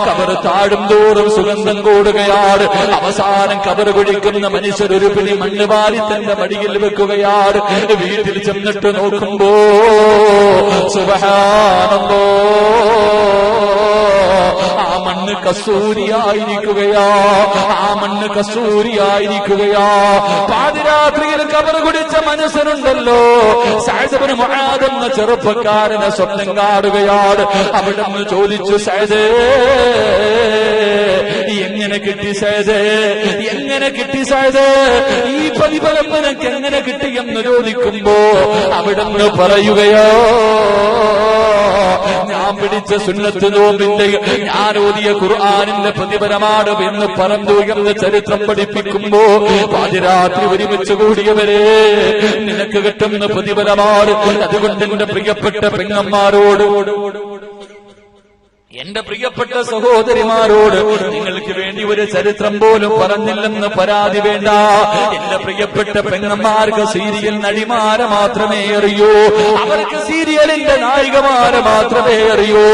കബറ് താഴും തോറും സുഗന്ധം കൂടുകയാണ്. അവസാനം കബറ് കുഴിക്കുന്ന മനുഷ്യർ ഒരു പിടി മണ്ണ് വാരി തന്റെ മടിയിൽ വെക്കുകയാണ്. വീട്ടിൽ ചെന്നിട്ട് നോക്കുമ്പോ സുബ്ഹാനല്ലാഹ്, ആ മണ്ണ് കസ്തൂരിയായിരിക്കുകയാ, ആ മണ്ണ് കസ്തൂരിയായിരിക്കുകയാ. പാതിരാത്രിയിൽ കബറ് കുടിച്ച മനുഷ്യനുണ്ടല്ലോ, സഅദ് ഇബ്നു മുആദ് എന്ന ചെറുപ്പക്കാരനെ സ്വപ്നം കാണുകയാണ്. അവിടുന്ന് ചോദിച്ചു, സഅദേ, എങ്ങനെ കിട്ടി സഅദേ, എങ്ങനെ കിട്ടി സഅദേ, ഈ പ്രതിഫലം നിനക്ക് എങ്ങനെ കിട്ടി എന്ന് ചോദിക്കുമ്പോ അവിടുന്ന് പറയുകയോ, ഞാൻ പിടിച്ച സുന്നത്ത് നോമ്പിന്റെ, ഞാൻ ഓതിയ ഖുർആനിന്റെ പ്രതിഫലമാണ് എന്ന് പറഞ്ഞു എന്ന് ചരിത്രം പഠിപ്പിക്കുമ്പോ പാതിരാത്രി ഒരുമിച്ച് കൂടിയവരെ നിനക്ക് കിട്ടുന്ന പ്രതിഫലമാണ്. അതുകൊണ്ട് എന്റെ പ്രിയപ്പെട്ട പെങ്ങന്മാരോട്, എന്റെ പ്രിയപ്പെട്ട സഹോദരിമാരോട്, നിങ്ങൾക്ക് വേണ്ടി ഒരു ചരിത്രം പോലും പറഞ്ഞില്ലെന്ന് പരാതി വേണ്ട. എന്റെ പ്രിയപ്പെട്ട പെങ്ങന്മാർക്ക് സീരിയൽ നടിമാരെ മാത്രമേ അറിയൂ, അവർക്ക് സീരിയലിന്റെ നായികമാരെ മാത്രമേ അറിയൂ.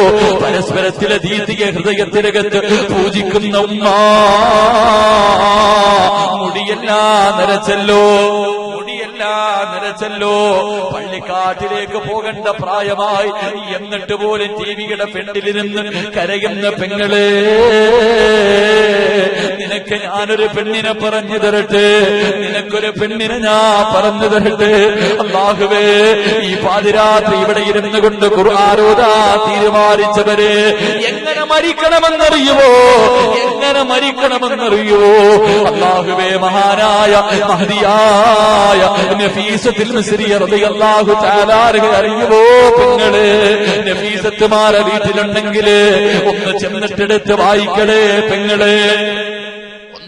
പരസ്പരത്തിലെ ദീതിയെ ഹൃദയത്തിനകത്ത് പൂജിക്കുന്ന ഉമ്മ, മുടിയെല്ലാം നരച്ചല്ലോ, നിരച്ചല്ലോ, പള്ളിക്കാട്ടിലേക്ക് പോകേണ്ട പ്രായമായി, എന്നിട്ട് പോലും ടിവിയുടെ ഫ്രണ്ടിലിരുന്ന് കരയുന്ന പെങ്ങളെ, നിനക്ക് ഞാനൊരു പെണ്ണിനെ പറഞ്ഞു തരട്ടെ, നിനക്കൊരു പെണ്ണിനെ ഞാൻ പറഞ്ഞു തരട്ടെ. അല്ലാഹുവേ, ഈ പാതിരാത്രി ഇവിടെ ഇരുന്നു കൊണ്ട് ഖുർആനോദാ തീരുമാനിച്ചവരെ എങ്ങനെ മരിക്കണമെന്നറിയുമോ, എങ്ങനെ മരിക്കണമെന്നറിയുമോ? അല്ലാഹുവേ, മഹാനായ മഹദിയായ നഫീസത്തുൽ മിസ്രിയ റളിയല്ലാഹു തആല അറിയുമോ? പെങ്ങളെ, നഫീസത്തുമാരെ വീട്ടിലുണ്ടെങ്കിൽ ഒന്ന് ചെന്നിട്ടെടുത്ത് വായിക്കണേ പെങ്ങളെ,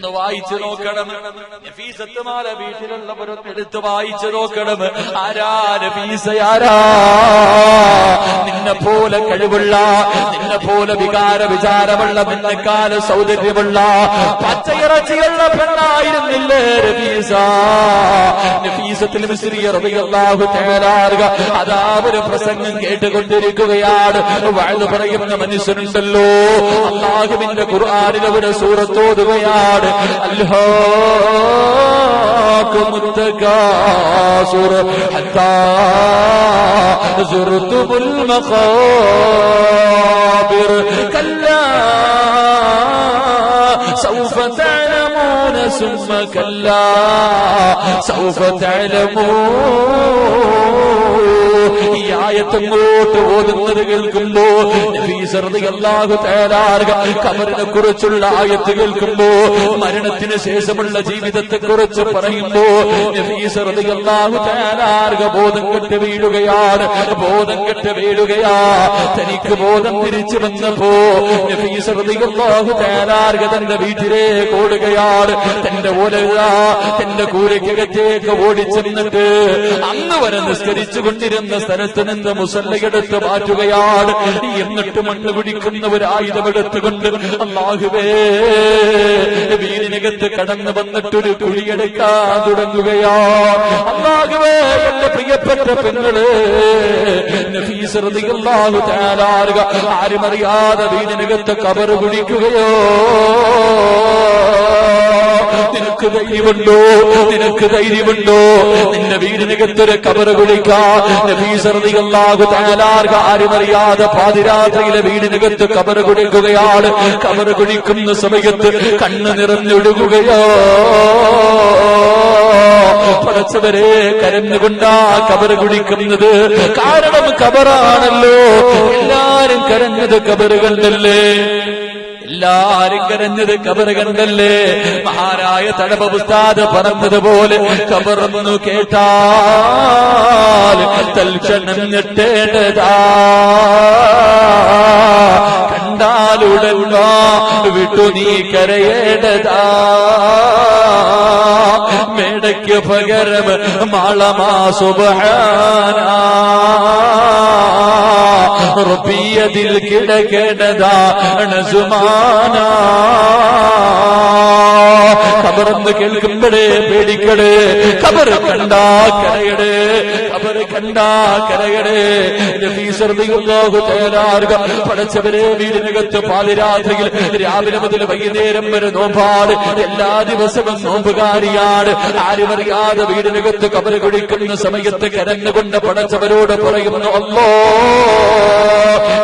ഒന്ന് വായിച്ചു നോക്കണം. നഫീസത്തുമാല വീട്ടിലുള്ളവരൊന്ന് എടുത്ത് വായിച്ചു നോക്കണം. ആരാ നഫീസ? ആരാ? നിന്നെ പോലെ കഴിവുള്ള, നിന്നെ പോലെ വിചാരമുള്ള, നിന്നെക്കാല സൗന്ദര്യമുള്ള പച്ചയിറച്ചിയുള്ള പെണ്ണായിരുന്നില്ലേ നഫീസ? നഫീസത്തുൽ മിസ്രിയ റളിയല്ലാഹു തആല അതാ ഒരു പ്രസംഗം കേട്ടുകൊണ്ടിരിക്കുകയാണ്. വഅദ് പറയുന്ന മനുഷ്യനുണ്ടല്ലോ, അല്ലാഹുവിന്റെ ഖുർആനിലെ ഒരു സൂറത്ത് ഓതുകയാണ്. അൽഹാകുമുത് തകാസുർ ഹത്താ സുർതുൽ മഖാബിർ കല്ലാ സൗഫ തഅലമൂന സുമ്മ കല്ലാ സൗഫ തഅലമൂൻ. ഈ ആയത്തങ്ങോട്ട് ഓതുന്നത് കേൾക്കുമ്പോ നബീസ് റളിയല്ലാഹു തആല ഖബറിനെ കുറിച്ചുള്ള ആയത്ത് കേൾക്കുമ്പോ, മരണത്തിന് ശേഷമുള്ള ജീവിതത്തെ കുറിച്ച് പറയുമ്പോ നബീസ് റളിയല്ലാഹു തആല ബോധം കെട്ട് വീഴുകയാണ്. ബോധം കെട്ട് വീഴുകയാ. തനിക്ക് ബോധം തിരിച്ചു വന്നപ്പോ നബീസ് റളിയല്ലാഹു തആല തന്റെ വീട്ടിലേക്ക് ഓടുകയാണ്. തന്റെ തന്റെ കൂരയ്ക്കകത്തേക്ക് ഓടിച്ചെന്നിട്ട് അന്ന് വരെ നിസ്കരിച്ചു കൊണ്ടിരുന്ന സ്ഥലത്ത് നിന്ന് മുസല്ലയെടുത്ത് മാറ്റുകയാണ്. എന്നിട്ട് മണ്ണ് പിടിക്കുന്ന ഒരു ആയുധമെടുത്തുകൊണ്ട് അല്ലാഹുവേ വീടിനകത്ത് കടന്നു വന്നിട്ടൊരു കുഴിയെടുക്കാൻ തുടങ്ങുകയാ. അല്ലാഹുവേ എന്റെ പ്രിയപ്പെട്ട പെങ്ങള് നഫീസ റളിയല്ലാഹു തആല ആരുമറിയാതെ വീടിനകത്ത് ഖബർ കുഴിക്കുകയോ. നിനക്ക് ധൈര്യമുണ്ടോ? നിനക്ക് ധൈര്യമുണ്ടോ? നിന്റെ വീടിനകത്തൊരു ഖബർ കുഴിക്കാൻ നബീസ് റളിയല്ലാഹു തആല ആരുമറിയാതെ പാതിരാത്രിയിലെ വീടിനകത്ത് ഖബർ കുഴിക്കുകയാണ്. ഖബർ കുഴിക്കുന്ന സമയത്ത് കണ്ണ് നിറഞ്ഞൊഴുകുകയോ. പടച്ചവരെ, കരഞ്ഞുകൊണ്ടാ ഖബർ കുഴിക്കുന്നത്. കാരണം ഖബറാണല്ലോ. എല്ലാരും കരഞ്ഞത് ഖബർ കണ്ടല്ലേ? എല്ലാരും കരഞ്ഞത് ഖബർ കണ്ടല്ലേ? മഹാനായ തഴബ ഉസ്താദ് പറഞ്ഞതുപോലെ ഖബറെന്നു കേട്ടാൽ തൽക്ഷണം ഞെട്ടേണ്ടതാ. കണ്ടാലുടൻ വിട്ടു നീ കരയേണ്ടതാ. മേടയ്ക്ക് പകരം മാളമാ സുബ്ഹാനാ റബ്ബിയതിൽ കിടക്കേണ്ടതാണ് സുമാനാ. ഖബറെന്ന് കേൾക്കുമ്പോഴേ പേടിക്കടേ. ഖബർ കണ്ടാ കരയടേ. ഖബർ കണ്ടാ കരയടേ. നബീസ് റളിയല്ലാഹു തആല പടച്ചവരെ വീടിനകത്ത് പാതിരാത്രിയിൽ രാവിലെ മുതൽ വൈകുന്നേരം വരെ നോമ്പാണ്. എല്ലാ ദിവസവും നോമ്പുകാരിയാണ്. ആരുമറിയാതെ വീടിനകത്ത് ഖബർ കുഴിക്കുന്ന സമയത്ത് കരഞ്ഞുകൊണ്ട് പടച്ചവരോട് പറയുന്നു, അല്ലാ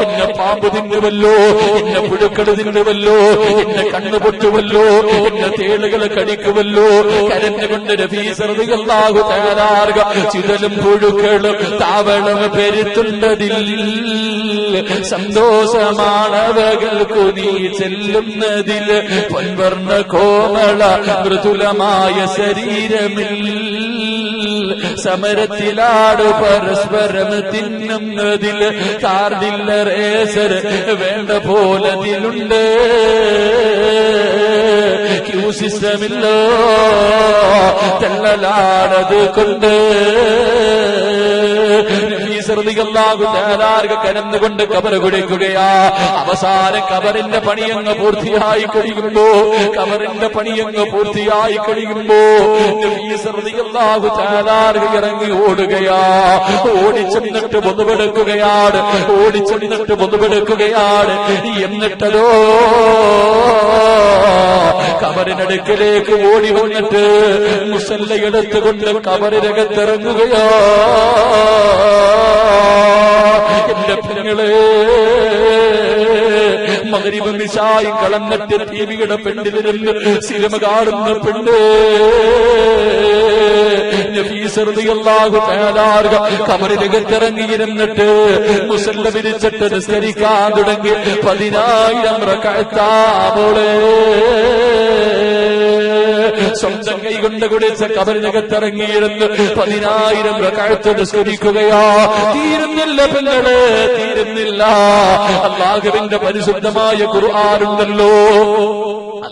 എന്നെ പാമ്പ് തിന്നുവല്ലോ, എന്നെ പുഴുക്കൾ തിന്നുവല്ലോ, എന്നെ കണ്ണു പൊട്ടുവല്ലോ, എന്നെ തേളുകൾ കടിക്കുവല്ലോ. കരഞ്ഞുകൊണ്ട് നബീസ് റളിയല്ലാഹു തആല ചിതലും പുഴുക്കളും താവളം പെരുത്തുണ്ടതിൽ സന്തോഷമാണവകൾക്കു നീ ചെല്ലുന്നതിൽ. പൊൻവർണ്ണ കോമള മൃദുലമായ ശരീരമിൽ സമരത്തിലാടു പരസ്പരം തിന്നുന്നതിൽ. കാർഡില്ല റേസർ വേണ്ട പോലതിലുണ്ട്. ക്യൂ സിസ്റ്റമില്ലോ തെള്ളലാടത് കൊണ്ട്. കരന്നുകൊണ്ട് ഖബർ കുഴിക്കുകയാ. അവസാനം ഖബറിന്റെ പണിയങ്ങ് പൂർത്തിയായി കഴിയുമ്പോ ഇറങ്ങി ഓടുകയാ. ഓടിച്ചെന്നിട്ട് പൊതുവെടുക്കുകയാണ്. എന്നിട്ടതോ ഖബറിനടുക്കിലേക്ക് ഓടി വന്നിട്ട് മുസല്ലയെടുത്തുകൊണ്ട് ഖബറിനകത്തിറങ്ങുകയാ. എന്റെ പെങ്ങളെ, മഗ്രിബ് ഇശായും കളന്നിട്ട് ടിവിയുടെ പെണ്ണിലിരുന്ന് സിനിമ കാണുന്ന പെണ്ണ് നബീസ് റളിയല്ലാഹു തആല ഖബറിനകത്തിറങ്ങിയിരുന്നിട്ട് മുസല്ല വിരിച്ചിട്ട് നിസ്കരിക്കാൻ തുടങ്ങി. 10,000 റക്അത്താ മോളെ. സ്വന്തം കൈകൊണ്ട് കുടിച്ച ഖബറിനകത്തിറങ്ങിയിരുന്ന് 10,000 റക്അത്ത് നിസ്കരിക്കുകയാ. തീരുന്നില്ല പെങ്ങളെ, തീരുന്നില്ല. അല്ലാഹുവിന്റെ പരിശുദ്ധമായ ഖുർആനുണ്ടല്ലോ.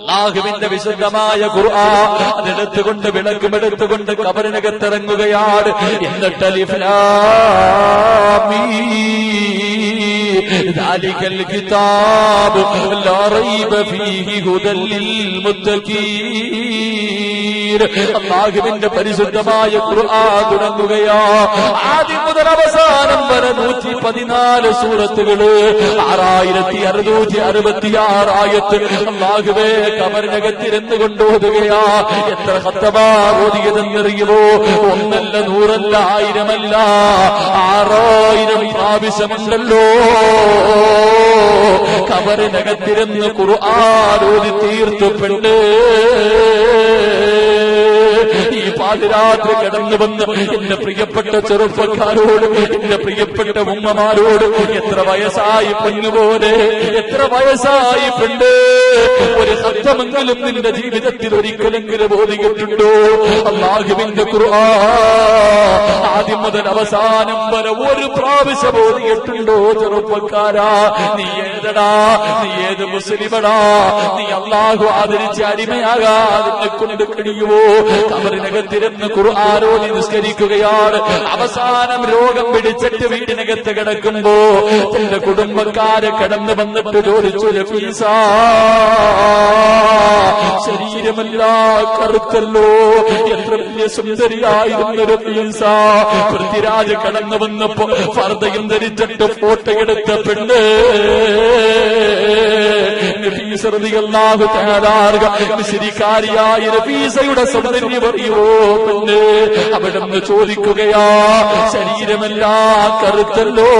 അല്ലാഹുവിന്റെ വിശുദ്ധമായ ഖുർആൻ അതെടുത്തുകൊണ്ട് വിളക്കുമെടുത്തുകൊണ്ട് ഖബറിനകത്തിറങ്ങുകയാണ്. എന്നിട്ട് അലിഫ് ലാം മീം ദാലികൽ കിതാബ് ലാ റൈബ ഫീഹി ഹുദൽ ലിൽ മുത്തഖീൻ. അല്ലാഹുവിന്റെ പരിശുദ്ധമായ ഖുർആൻ തുടങ്ങുകയാ. ആദ്യം മുതൽ അവസാനം വരെ 114 സൂറത്തുകള്, 6666 ആയത്ത് അല്ലാഹുവേ ഖബറിനകത്തിരുന്ന് കൊണ്ടോതുകയാ. എത്ര ഖത്തബാ ഓതിയതെന്നറിയുമോ? ഒന്നല്ല, നൂറല്ല, 1000 അല്ല, 6000 പ്രാവശ്യമുണ്ടല്ലോ ഖബറിനകത്തിരുന്ന് ഖുർആൻ ഓതി തീർത്തുണ്ട്. ഈ പാതിരാത്രി കടന്നു വന്ന് എന്റെ പ്രിയപ്പെട്ട ചെറുപ്പക്കാരോട്, എന്റെ പ്രിയപ്പെട്ട ഉമ്മമാരോട്, എത്ര വയസ്സായി പൊന്നുപോലെ, എത്ര വയസ്സായി പെണ്ണ്, ഒരു സത്യമെങ്കിലും നിന്റെ ജീവിതത്തിൽ ഒരിക്കലെങ്കിലും ഓതിയിട്ടുണ്ടോ? അല്ലാഹുവിന്റെ ഖുർആൻ ആദ്യം മുതൽ അവസാനം വരെ ഒരു പ്രാവശ്യം ഓതിയിട്ടുണ്ടോ? ചെറുപ്പക്കാരാ, നീ ഏതടാ? നീ ഏത് മുസ്ലിമടാ? നീ അല്ലാഹു ആദരിച്ച് അടിമയാകാതെ കൊണ്ട് കഴിയുമോ? ഖബറിനകത്തിരുന്ന് ഖുർആൻ ഓതി നിസ്കരിക്കുകയാണ്. അവസാനം രോഗം പിടിച്ചിട്ട് വീടിനകത്ത് കിടക്കുമ്പോ തന്റെ കുടുംബക്കാരെ കടന്നു വന്നിട്ട് ചോദിച്ചു, രഫീസാ, ശരീരമെല്ലാം കറുത്തല്ലോ, എത്ര വലിയ സുന്ദരിയായിരുന്നു രഫീസാ. പൃഥ്വിരാജ് കടന്നു വന്നപ്പോ ഫർദയും ധരിച്ചിട്ട് ഫോട്ടോ എടുത്ത പെണ്ണ് ശരിക്കാരിയായ രഫീസയുടെ സൗന്ദര്യം അറിയോ പെണ്ണ്? അവിടുന്ന് ചോദിക്കുകയാ, ശരീരമെല്ലാം കറുത്തല്ലോ,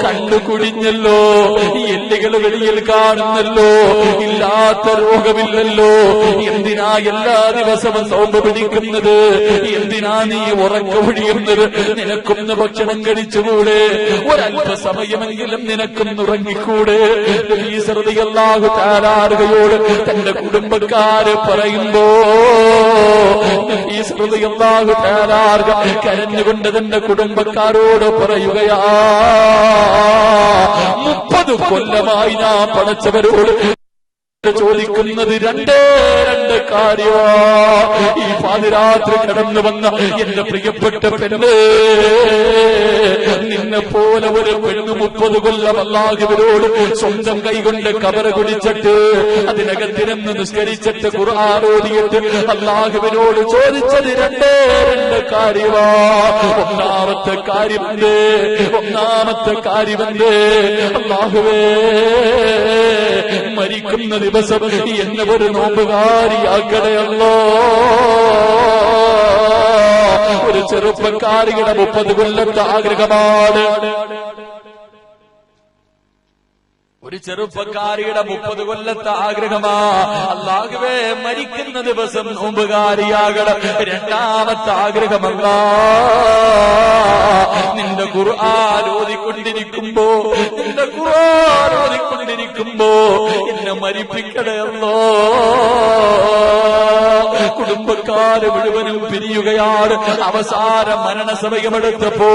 കണ്ണു കുടിഞ്ഞല്ലോ, എല്ലുകൾ വെളിയിൽ കാണുന്നല്ലോ, ഇല്ലാത്ത രോഗമില്ലല്ലോ, എന്തിനാ എല്ലാ ദിവസവും നോമ്പ് പിടിക്കുന്നത്? എന്തിനാ നീ ഉറക്കമൊഴിയുന്നത്? നിനക്കൊന്ന് ഭക്ഷണം കഴിച്ചുകൂടെ? ഒരല്പസമയമെങ്കിലും നിനക്കൊന്ന് ഉറങ്ങിക്കൂടെ? റളിയല്ലാഹു തആല അൻഹയോട് തന്റെ കുടുംബക്കാര് പറയുമ്പോ റളിയല്ലാഹു തആല കരഞ്ഞുകൊണ്ട് തന്റെ കുടുംബക്കാരോട് പറയുകയാ, 30 കൊല്ലമായി ഞാൻ പടച്ചവരോട് ചോദിക്കുന്നത് രണ്ട് കാര്യമാ. ഈ പാതിരാത്രി കടന്നു വന്ന എന്റെ പ്രിയപ്പെട്ട പെണ്ണ്, നിന്നെ പോലെ ഒരു പെണ്ണ് 30 കൊല്ലം അല്ലാഹുവിനോട് സ്വന്തം കൈകൊണ്ട് കബറ് കുടിച്ചിട്ട് അതിനകത്തിരുന്ന് നിസ്കരിച്ചിട്ട് ഖുർആൻ ഓതിയിട്ട് അല്ലാഹുവിനോട് ചോദിച്ചത് രണ്ട് കാര്യമാ. ഒന്നാമത്തെ കാര്യമെന്ത്? അല്ലാഹുവേ, മരിക്കുന്ന ദിവസം എന്നെ ഒരു നോമ്പുകാരിയാക്കണയല്ലോ. ഒരു ചെറുപ്പക്കാരിയുടെ 30 കൊല്ലത്തെ ആഗ്രഹമാണ്. ഒരു ചെറുപ്പക്കാരിയുടെ 30 കൊല്ലത്തെ ആഗ്രഹമാ, അല്ലാഹുവേ, മരിക്കുന്ന ദിവസം നോമ്പുകാരിയാകണം. രണ്ടാമത്തെ ആഗ്രഹമല്ല, നിന്റെ ഖുർആൻ ഓതിക്കൊണ്ടിരിക്കുമ്പോ എന്നെ മരിപ്പിക്കണമല്ലോ. കുടുംബക്കാര് മുഴുവനും പിരിയുകയാണ്. അവസാന മരണസമയമെടുത്തപ്പോ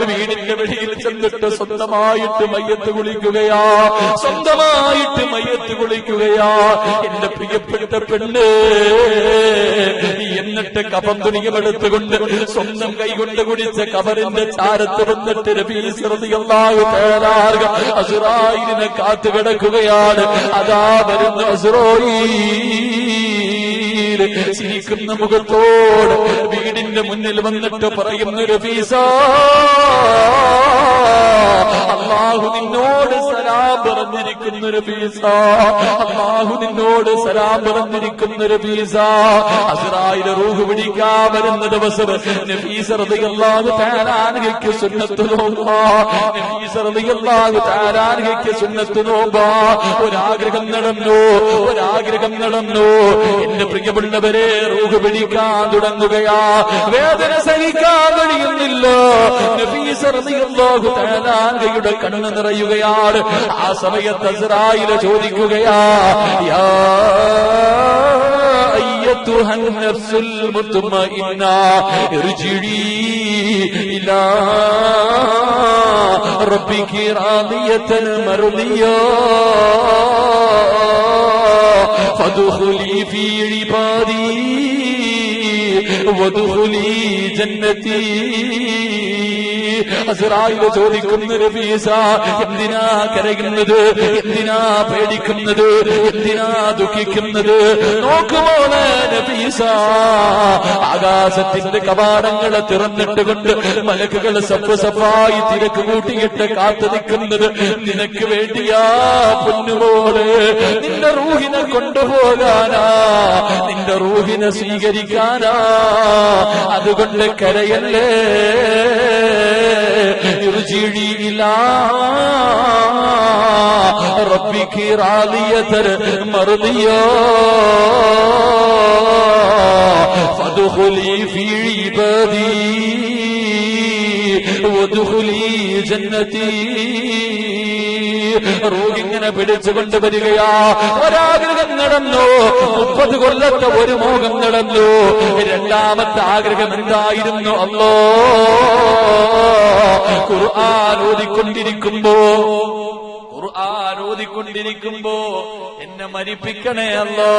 വീടിന്റെ വെളിയിൽ ചെന്നിട്ട് സ്വന്തമായിട്ട് മയ്യത്ത് കുളിക്കുകയാ. എന്റെ പ്രിയപ്പെട്ട പെണ്ണ്, എന്നിട്ട് കഫം തുണിയുമെടുത്തുകൊണ്ട് സ്വന്തം കൈകൊണ്ട് കുടിച്ച കബറിന്റെ ചാരത്ത് വന്നിട്ട് അസ്റായിലിനെ കാത്തു കിടക്കുകയാണ്. അതാ വരുന്ന അസ്റായീൽ ചിരിക്കുന്ന മുഖത്തോട് വീടിന്റെ മുന്നിൽ വന്നിട്ട് പറയുന്ന രഫീസാ, അല്ലാഹു നിന്നോട് സലാം പറഞ്ഞിരിക്കുന്ന രഫീസാ, അല്ലാഹു നിന്നോട് സലാം പറഞ്ഞിരിക്കുന്ന രഫീസാ. അസ്റായിൽ റൂഹ് പിടിക്കാൻ വരുന്ന ദിവസം നഫീസ റളിയല്ലാഹു തആല അൻഹയ്ക്ക് സുന്നത്ത് നോമ്പാ. നഫീസ റളിയല്ലാഹു തആല അൻഹയ്ക്ക് സുന്നത്ത് നോമ്പാ. ഒരാഗ്രഹം നടന്നു. എന്റെ പ്രിയമുള്ളവരെ, റൂഹ് പിടിക്കാൻ തുടങ്ങുകയാ. വേദന സഹിക്കാൻ കഴിയുന്നില്ല. നഫീസ റളിയല്ലാഹു തആല അൻഹയുടെ കണ്ണ് നിറയുകയാണ്. ആ സമയത്ത് അസ്റായിൽ ചോദിക്കുകയാ, യാ أيتها النفس المطمئنة ارجعي إلى ربك راضية مرضية فادخلي في عبادي വദ്ഖുലീ ജന്നതി. അസ്റായിൽ ചോദിക്കുന്ന നബീസ, എന്തിനാ കരയുന്നത്, എന്തിനാ പേടിക്കുന്നത്, എന്തിനാ ദുഃഖിക്കുന്നത്? നോക്കുമോളെ നബീസ, ആകാശത്തിന്റെ കവാടങ്ങളെ തുറന്നിട്ടുകൊണ്ട് മലക്കുകൾ സഫ് സഫായി തിരക്ക് കൂട്ടിയിട്ട് കാത്തു നിൽക്കുന്നത് നിനക്ക് വേണ്ടിയാ പൊന്നുമോളെ. നിന്റെ റൂഹിനെ കൊണ്ടുപോകാനാ, നിന്റെ റൂഹിനെ സ്വീകരിക്കാനാ. അതുകൊണ്ട് കരയല്ലേ. ارجعي إلى ربك راضية مرضية فادخلي في عبادي وادخلي جنتي. റൂഹിങ്ങനെ പിടിച്ചുകൊണ്ട് വരികയാ. ഒരാഗ്രഹം നടന്നു, 30 കൊല്ലത്തെ ഒരു മോഹം നടന്നു. രണ്ടാമത്തെ ആഗ്രഹം എന്തായിരുന്നു? അല്ലാ, ഖുർആൻ ഓതിക്കൊണ്ടിരിക്കുമ്പോ എന്നെ മരിപ്പിക്കണേ അല്ലാ.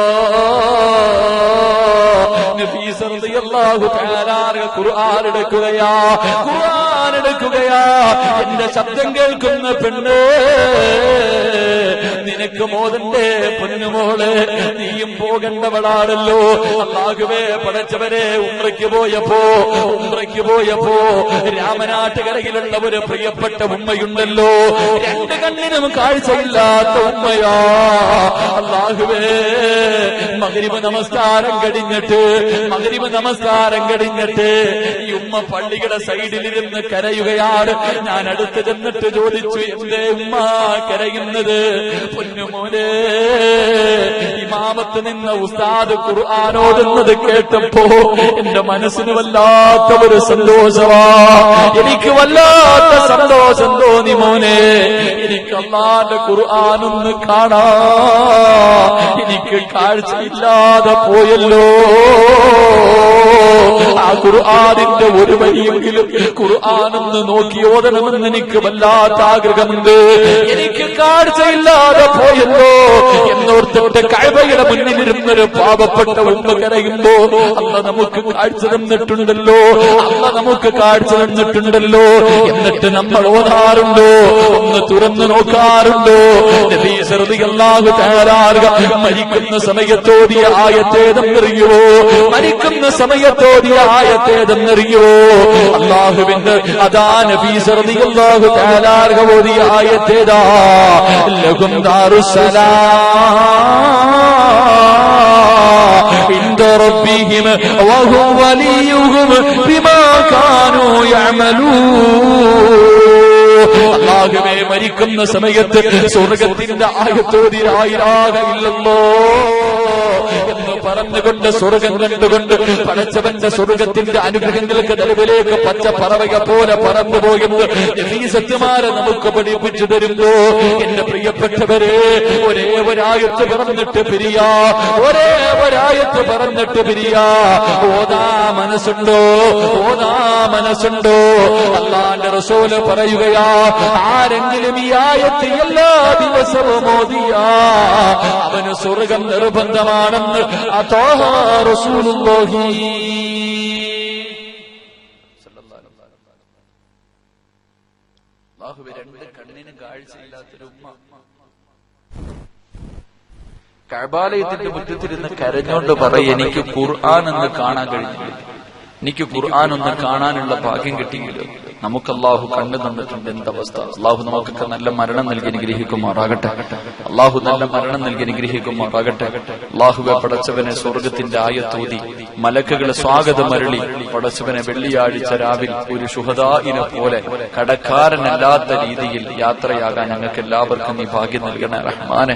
നബീസ് റളിയല്ലാഹു തആല ഖുർആൻ എടുക്കുകയാ. എന്റെ ശബ്ദം കേൾക്കുന്ന പെണ്ണ്, നിനക്ക് മോദന്റെ പൊന്നുമോളെ, നീയും പോകേണ്ടവളാണല്ലോ. അല്ലാഹുവേ, പടച്ചവരെ, ഉംറയ്ക്ക് പോയപ്പോ രാമനാട്ടുകരയിലുള്ള ഒരു പ്രിയപ്പെട്ട ഉമ്മയുണ്ടല്ലോ, 2 കണ്ണിനും കാഴ്ചയില്ലാത്ത ഉമ്മയാ. അല്ലാഹുവേ, മഗ്രിബ് നമസ്കാരം കഴിഞ്ഞിട്ട് ഈ ഉമ്മ പള്ളിയുടെ സൈഡിലിരുന്ന് കരയുകയാണ്. ഞാൻ അടുത്ത് ചെന്നിട്ട് ചോദിച്ചു, എന്തേ ഉമ്മ കരയുന്നത്? പൊന്നുമോനെ, ഇമാമത്ത് നിന്ന ഉസ്താദ് ഖുർആൻ ഓതുന്നത് കേട്ടപ്പോ എന്റെ മനസ്സിന് വല്ലാത്ത ഒരു സന്തോഷമാ. എനിക്ക് വല്ലാത്ത സന്തോഷം തോന്നി മോനെ. എനിക്ക് അല്ലാഹുവിന്റെ ഖുർആനൊന്ന് കാണാ. എനിക്ക് കാഴ്ചയില്ലാതെ പോയല്ലോ. ആ ഖുർആനിന്റെ ഒരു വരിയെങ്കിലും ഖുർആനൊന്ന് നോക്കി ഓതണമെന്ന് എനിക്ക് വല്ലാത്ത ആഗ്രഹമുണ്ട്. എനിക്ക് കാഴ്ചയില്ലാതെ പോയല്ലോ എന്നോർത്തിട്ട് കഅബയുടെ മുന്നിലിരുന്നൊരു പാവപ്പെട്ട ഉമ്മ കരയുമ്പോ, അല്ലാഹ് നമുക്ക് കാഴ്ച തന്നിട്ടുണ്ടല്ലോ, എന്നിട്ട് നമ്മൾ ഓതാറുണ്ടോ? ഒന്ന് തുറന്നു നോക്കാറുണ്ടോ? നബീസ് റളിയല്ലാഹു തആല മരിക്കുന്ന സമയത്തോതിയ ആയത്തേതെന്നറിയുവോ? അല്ലാഹുവിന്റെ അതാ നബീസ് റളിയല്ലാഹു തആല ഓതിയ ആയത്തേതാ? ലഹും ദാറുസ്സലാം ഇൻദ റബ്ബിഹിം വഹുവ വലിയുഹും ബിമാ കാനൂ യഅമലൂൻ. അല്ലാഹുവേ, മരിക്കുന്ന സമയത്ത് സ്വർഗത്തിന്റെ ആയത്തോതി ലാ ഇലാഹ ഇല്ലല്ലാഹ് എന്ന് പറഞ്ഞുകൊണ്ട് സ്വർഗം കണ്ടുകൊണ്ട് പടച്ചവന്റെ സ്വർഗത്തിന്റെ അനുഗ്രഹങ്ങൾക്ക് നിലവിലേക്ക് പച്ച പറവക പോലെ പറന്നുപോയെന്ന് നബീസത്യമാരെ നമുക്ക് പഠിപ്പിച്ചു തരുമ്പോ, എന്റെ പ്രിയപ്പെട്ടവരെ, ഒരേ ഒരായത്ത് പറഞ്ഞിട്ട് പിരിയാ. ഓതാ മനസ്സുണ്ടോ? അല്ലാഹുവിന്റെ റസൂല് പറയുകയാ, ആരെങ്കിലും ഈ ആയത്ത് എല്ലാ ദിവസവും ഓതിയാ അവന് സ്വർഗം നിർബന്ധമാണെന്ന് അതാഹ റസൂലുള്ളാഹി. അല്ലാഹുവേ, 2 കണ്ണിനും കാഴ്ചയില്ലാത്തൊരു ഉമ്മ കഅബാലയത്തിന്റെ മുറ്റത്തിരുന്ന് കരഞ്ഞോണ്ട് പറയും, എനിക്ക് ഖുർആൻ ഒന്ന് കാണാൻ കഴിഞ്ഞില്ല, എനിക്ക് ഖുർആൻ ഒന്ന് കാണാനുള്ള ഭാഗ്യം കിട്ടിയില്ല. നമുക്ക് അല്ലാഹു കണ്ണു തന്നിട്ടുണ്ട്. എന്തവസ്ഥ! അല്ലാഹു നമുക്കൊക്കെ നല്ല മരണം നൽകി അനുഗ്രഹിക്കുമാറാകട്ടെ. അല്ലാഹുവെ, പടച്ചവനെ, സ്വർഗത്തിന്റെ ആയത്തോതി മലക്കുകളെ സ്വാഗതം അരുളി പടച്ചവനെ വെള്ളിയാഴ്ച രാവിൽ ഒരു ശുഹദാഇനെ പോലെ കടക്കാരനല്ലാത്ത രീതിയിൽ യാത്രയാകാൻ ഞങ്ങൾക്ക് എല്ലാവർക്കും നീ ഭാഗ്യം നൽകണേ റഹ്മാനെ.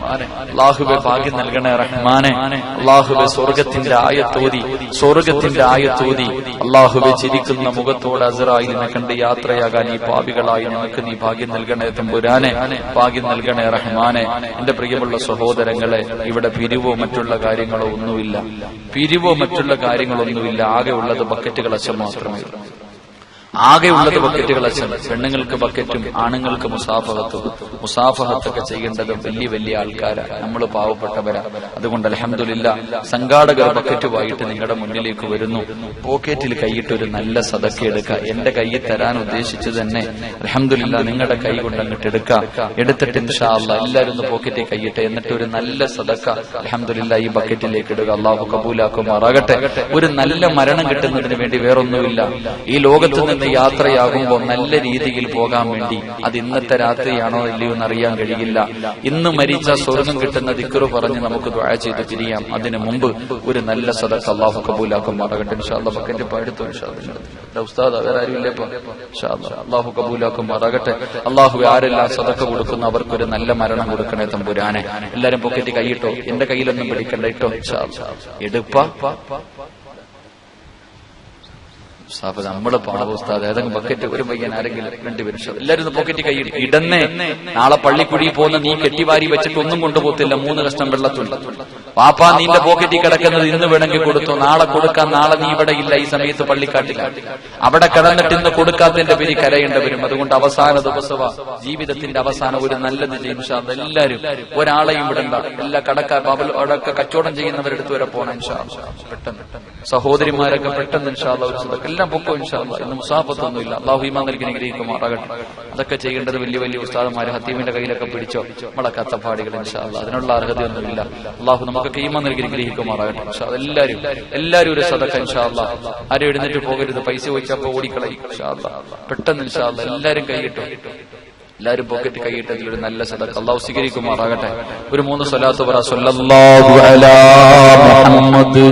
അല്ലാഹുവെ, ഭാഗ്യം നൽകണേ റഹ്മാനെ. അല്ലാഹുവെ, സ്വർഗത്തിന്റെ ആയത്തോതി അള്ളാഹുവെ ചിരിക്കുന്ന മുഖത്തോട് അസ്റായിലിനെ കണ്ട് യാത്രയാകാൻ ഈ പാപികളായി ഞങ്ങൾക്ക് നീ ഭാഗ്യം നൽകണേ തമ്പുരാനെ, ഭാഗ്യം നൽകണേ റഹ്മാനെ. എന്റെ പ്രിയമുള്ള സഹോദരങ്ങളെ, ഇവിടെ പിരിവോ മറ്റുള്ള കാര്യങ്ങളോ ഒന്നുമില്ല, പിരിവോ മറ്റുള്ള കാര്യങ്ങളൊന്നുമില്ല. ആകെ ഉള്ളത് ബക്കറ്റുകൾ അച്ഛൻ മാത്രമേ ഉള്ളൂ. ആകെ ഉള്ളത് ബക്കറ്റുകൾ അച്ഛൻ. പെണ്ണുങ്ങൾക്ക് ബക്കറ്റും ആണുങ്ങൾക്ക് മുസാഫഹത്തും. മുസാഫഹത്തൊക്കെ ചെയ്യേണ്ടത് വലിയ വലിയ ആൾക്കാരാണ്, നമ്മൾ പാവപ്പെട്ടവരാ. അതുകൊണ്ട് അൽഹംദുലില്ലാഹ് സംഘാടകർ ബക്കറ്റുമായിട്ട് നിങ്ങളുടെ മുന്നിലേക്ക് വരുന്നു. പോക്കറ്റിൽ കൈയിട്ട് ഒരു നല്ല സദക്ക എടുക്കുക. എന്റെ കയ്യിൽ തരാൻ ഉദ്ദേശിച്ചത് തന്നെ അൽഹംദുലില്ലാഹ് നിങ്ങളുടെ കൈ കൊണ്ട് അങ്ങോട്ട് എടുക്കാം. എടുത്തിട്ട് ഇൻഷാ അല്ലാഹ് എല്ലാവരും ഒന്ന് പോക്കറ്റിൽ കൈയിട്ട് എന്നിട്ട് ഒരു നല്ല സദക്ക അൽഹംദുലില്ലാഹ് ഈ ബക്കറ്റിലേക്ക് ഇടുക. അള്ളാഹു കബൂലാക്കുമാറാകട്ടെ. ഒരു നല്ല മരണം കിട്ടുന്നതിന് വേണ്ടി വേറൊന്നുമില്ല. ഈ ലോകത്ത് നിന്ന് യാത്രയാകുമ്പോൾ നല്ല രീതിയിൽ പോകാൻ വേണ്ടി അത് ഇന്നത്തെ രാത്രിയാണോ ഇല്ലയോ എന്നറിയാൻ കഴിയില്ല. ഇന്ന് മരിച്ച സ്വർഗം കിട്ടുന്ന ദിക്റ് പറഞ്ഞ് നമുക്ക് ദുആ ചെയ്ത് പിരിയാം. അതിനു മുമ്പ് ഒരു നല്ല സദഖ അല്ലാഹു കബൂലാക്കുമാറാകട്ടെ. ഇൻഷാ അല്ലാഹ് ബക്കറ്റ് പാടുത്തു. ഇൻഷാ അല്ലാഹ് ഉസ്താദ് വേറെ ആരും ഇല്ലേ? ഇൻഷാ അല്ലാഹ് അല്ലാഹു കബൂലാക്കുമാറാകട്ടെ. അല്ലാഹു ആരെല്ലാം സദഖ കൊടുക്കുന്നു അവർക്കൊരു നല്ല മരണം കൊടുക്കണേ തമ്പുരാനെ. എല്ലാരും പോക്കറ്റ് കൈയിട്ടോ. എന്റെ കയ്യിലൊന്നും പിടിക്കണ്ട ഇട്ടോ. ഇൻഷാ അല്ലാഹ് എടുപ്പ നമ്മള് പാവോസ്താദ് ഏതെങ്കിലും ബക്കറ്റ് ഒരു പയ്യൻ ആരെങ്കിലും രണ്ടുപേരും എല്ലാവരും പോക്കറ്റ് കൈ ഇടന്നേ. നാളെ പള്ളിക്കുഴി പോകുന്ന നീ കെട്ടിവാരി വെച്ചിട്ട് ഒന്നും കൊണ്ടുപോകത്തില്ല. 3 കഷ്ണം വെള്ളത്തുണ്ട്. പാപ്പാ നിന്റെ പോക്കറ്റിൽ കിടക്കുന്നത് ഇന്ന് വേണമെങ്കിൽ കൊടുത്തോ, നാളെ കൊടുക്കാൻ. നാളെ നീ ഇവിടെ ഇല്ല, ഈ സമയത്ത് പള്ളിക്കാട്ടില്ല. അവിടെ കിടന്നിട്ട് ഇന്ന് കൊടുക്കാത്തതിന്റെ പേര് കരയേണ്ടി വരും. അതുകൊണ്ട് അവസാന ദിവസവ ജീവിതത്തിന്റെ അവസാനം ഒരു നല്ലത് ചെയ്യും. എല്ലാവരും ഒരാളെയും വിടണ്ട. എല്ലാ അവിടൊക്കെ കച്ചവടം ചെയ്യുന്നവരെടുത്ത് വരെ പോകണം. പെട്ടെന്ന് സഹോദരിമാരൊക്കെ പെട്ടെന്ന് ഇൻഷാ അല്ലാഹ് ഒരു സദഖ എല്ലാം പൊക്കോ ഇൻഷാ അല്ലാഹ്. ഇന്ന് മുസാഫത്തൊന്നുമില്ല. അല്ലാഹു ഈമാൻ നൽകി അനുഗ്രഹിക്കുമാറാകട്ടെ. അതൊക്കെ ചെയ്യേണ്ടത് വലിയ വലിയ ഉസ്താദന്മാര് ഹത്തീമിന്റെ കയ്യിലൊക്കെ പിടിച്ചോ നമ്മളെ കത്തപ്പാടികൾ ഇൻഷാ അല്ലാഹ്. അതിനുള്ള അർഹതയൊന്നുമില്ല. അല്ലാഹു നമുക്കൊക്കെ ഈമാൻ നൽകി അനുഗ്രഹിക്കുമാറാകട്ടെ. ഇൻഷാ അല്ലാഹ് എല്ലാവരും ഒരു സദഖ ഇൻഷാ അല്ലാഹ്. ആരും എഴുന്നേറ്റ് പോകരുത്. പൈസ ചോദിച്ചപ്പോ ഓടിക്കളയും ഇൻഷാ അല്ലാഹ്. പെട്ടെന്ന് ഇൻഷാ അല്ലാഹ് എല്ലാവരും കൈയിട്ടു. എല്ലാവരും പോക്കറ്റ് കൈയിട്ടതിൽ ഒരു നല്ല സദഖ അല്ലാഹു സ്വീകരിക്കുമാറാകട്ടെ. ഒരു 3 സ്വലാത്ത് പറ. സല്ലല്ലാഹു അലാ മുഹമ്മദ്